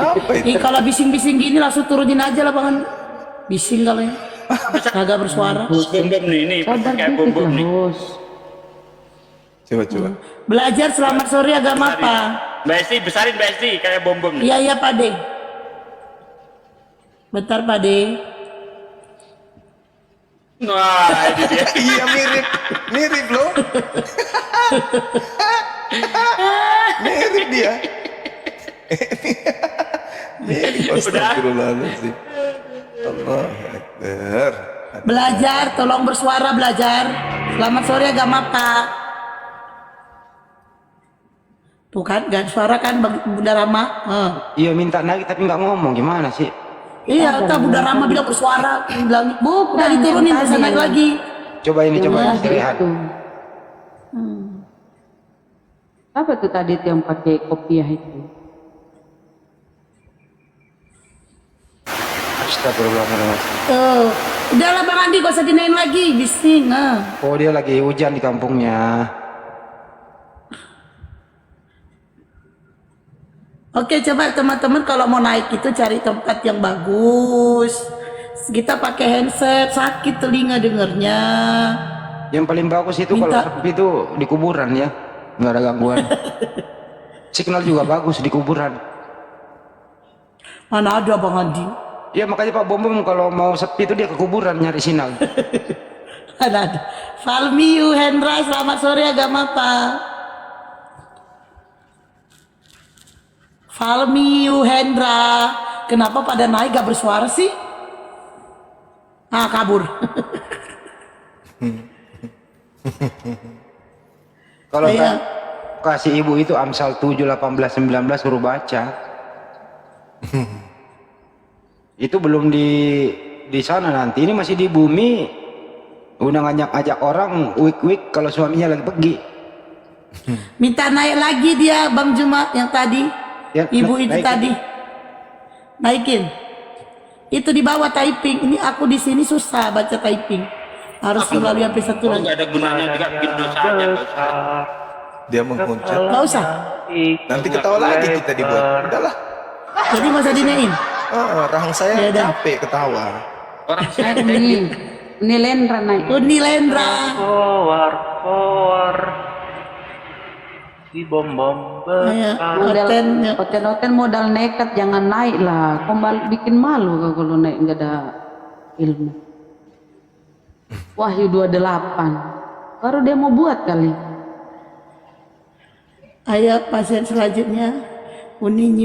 Apa itu? Kalau bising-bising gini langsung turunin aja lah Bang Andi. Bising kalau ya. Agak bersuara. Bom nih ini Sabar kayak dikit bom lah nih. bos. Coba. Belajar selamat sore agama Pak. Mbak Esti besarin Mbak Esti kayak bom nih. Iya Pak De. Bentar Pak De. Wah, ini dia. Iya mirip loh. Mirip dia. Mirip. Astagfirullahaladzim. Allah Akbar. Belajar, tolong bersuara belajar. Selamat sore agama Pak. Tuh kan, gak suara kan Bunda Rama. Iya minta naik tapi nggak ngomong, gimana sih? Iya, tak Bunda Rama bilang bersuara, bilang Bukan, udah diturunin yang bisa tadi. naik lagi. Coba ini coba Yang tadi lihat. itu. Apa tuh tadi tuh yang pakai kopiah itu? Astagfirullahaladzim. Tuh, udahlah Bang Andi gak usah dinain lagi, bising. Oh dia lagi hujan di kampungnya. Oke, coba teman-teman kalau mau naik itu cari tempat yang bagus. Kita pakai handset, sakit telinga dengernya. Yang paling bagus itu kalau Minta- sepi itu di kuburan ya, nggak ada gangguan. Signal juga bagus di kuburan. Mana ada Bang Andi? Ya makanya Pak Bom kalau mau sepi itu dia ke kuburan nyari sinyal. Mana ada? Falmiu Hendra, selamat sore agama Pak. Falmiu Hendra, kenapa pada naik gak bersuara sih? Ah, kabur. Kalau Iya. kasih ibu itu Amsal 7, 18, 19 suruh baca. Itu belum di sana nanti, ini masih di bumi. Udah ngajak orang week kalau suaminya lagi pergi. Minta naik lagi dia Bang Juma yang tadi. Ya, Ibu itu naikin. tadi. Naikin. Itu di bawah typing. Ini aku di sini susah baca typing. Harus melalui sampai satu lagi. Nggak ada gunanya juga bikin dosa aja. Nggak usah. Dia menghuncat. Gak usah. Nanti ketawa lagi kita dibuat. Udahlah. Jadi gak usah dinain. Rahang saya Ya udah. capek ketawa. Orang Naik ini Lendra naik. Uni Lendra. Forward si bom Ayo, Modal hotelnya. hotel modal nekat, jangan naik lah. Kau bikin malu kau kalau naik nggak ada ilmu. Wahyu 28. Baru dia mau buat kali. Ayo pasien selanjutnya. Uni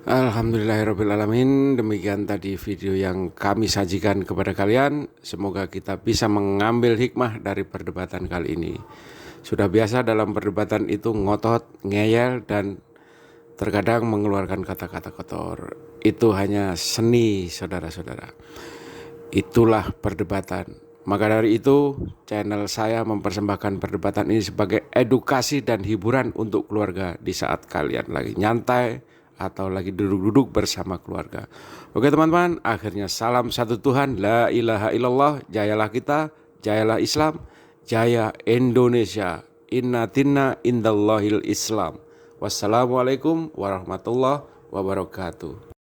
Alhamdulillahirrabbilalamin. Demikian tadi video yang kami sajikan kepada kalian. Semoga kita bisa mengambil hikmah dari perdebatan kali ini. Sudah biasa dalam perdebatan itu ngotot, ngeyel, dan terkadang mengeluarkan kata-kata kotor. Itu hanya seni, saudara-saudara. Itulah perdebatan. Maka dari itu, channel saya mempersembahkan perdebatan ini sebagai edukasi dan hiburan untuk keluarga di saat kalian lagi nyantai atau lagi duduk-duduk bersama keluarga. Oke teman-teman, akhirnya salam satu Tuhan, la ilaha illallah, jayalah kita, jayalah Islam, jaya Indonesia, inna tinna indallahil Islam. Wassalamualaikum warahmatullahi wabarakatuh.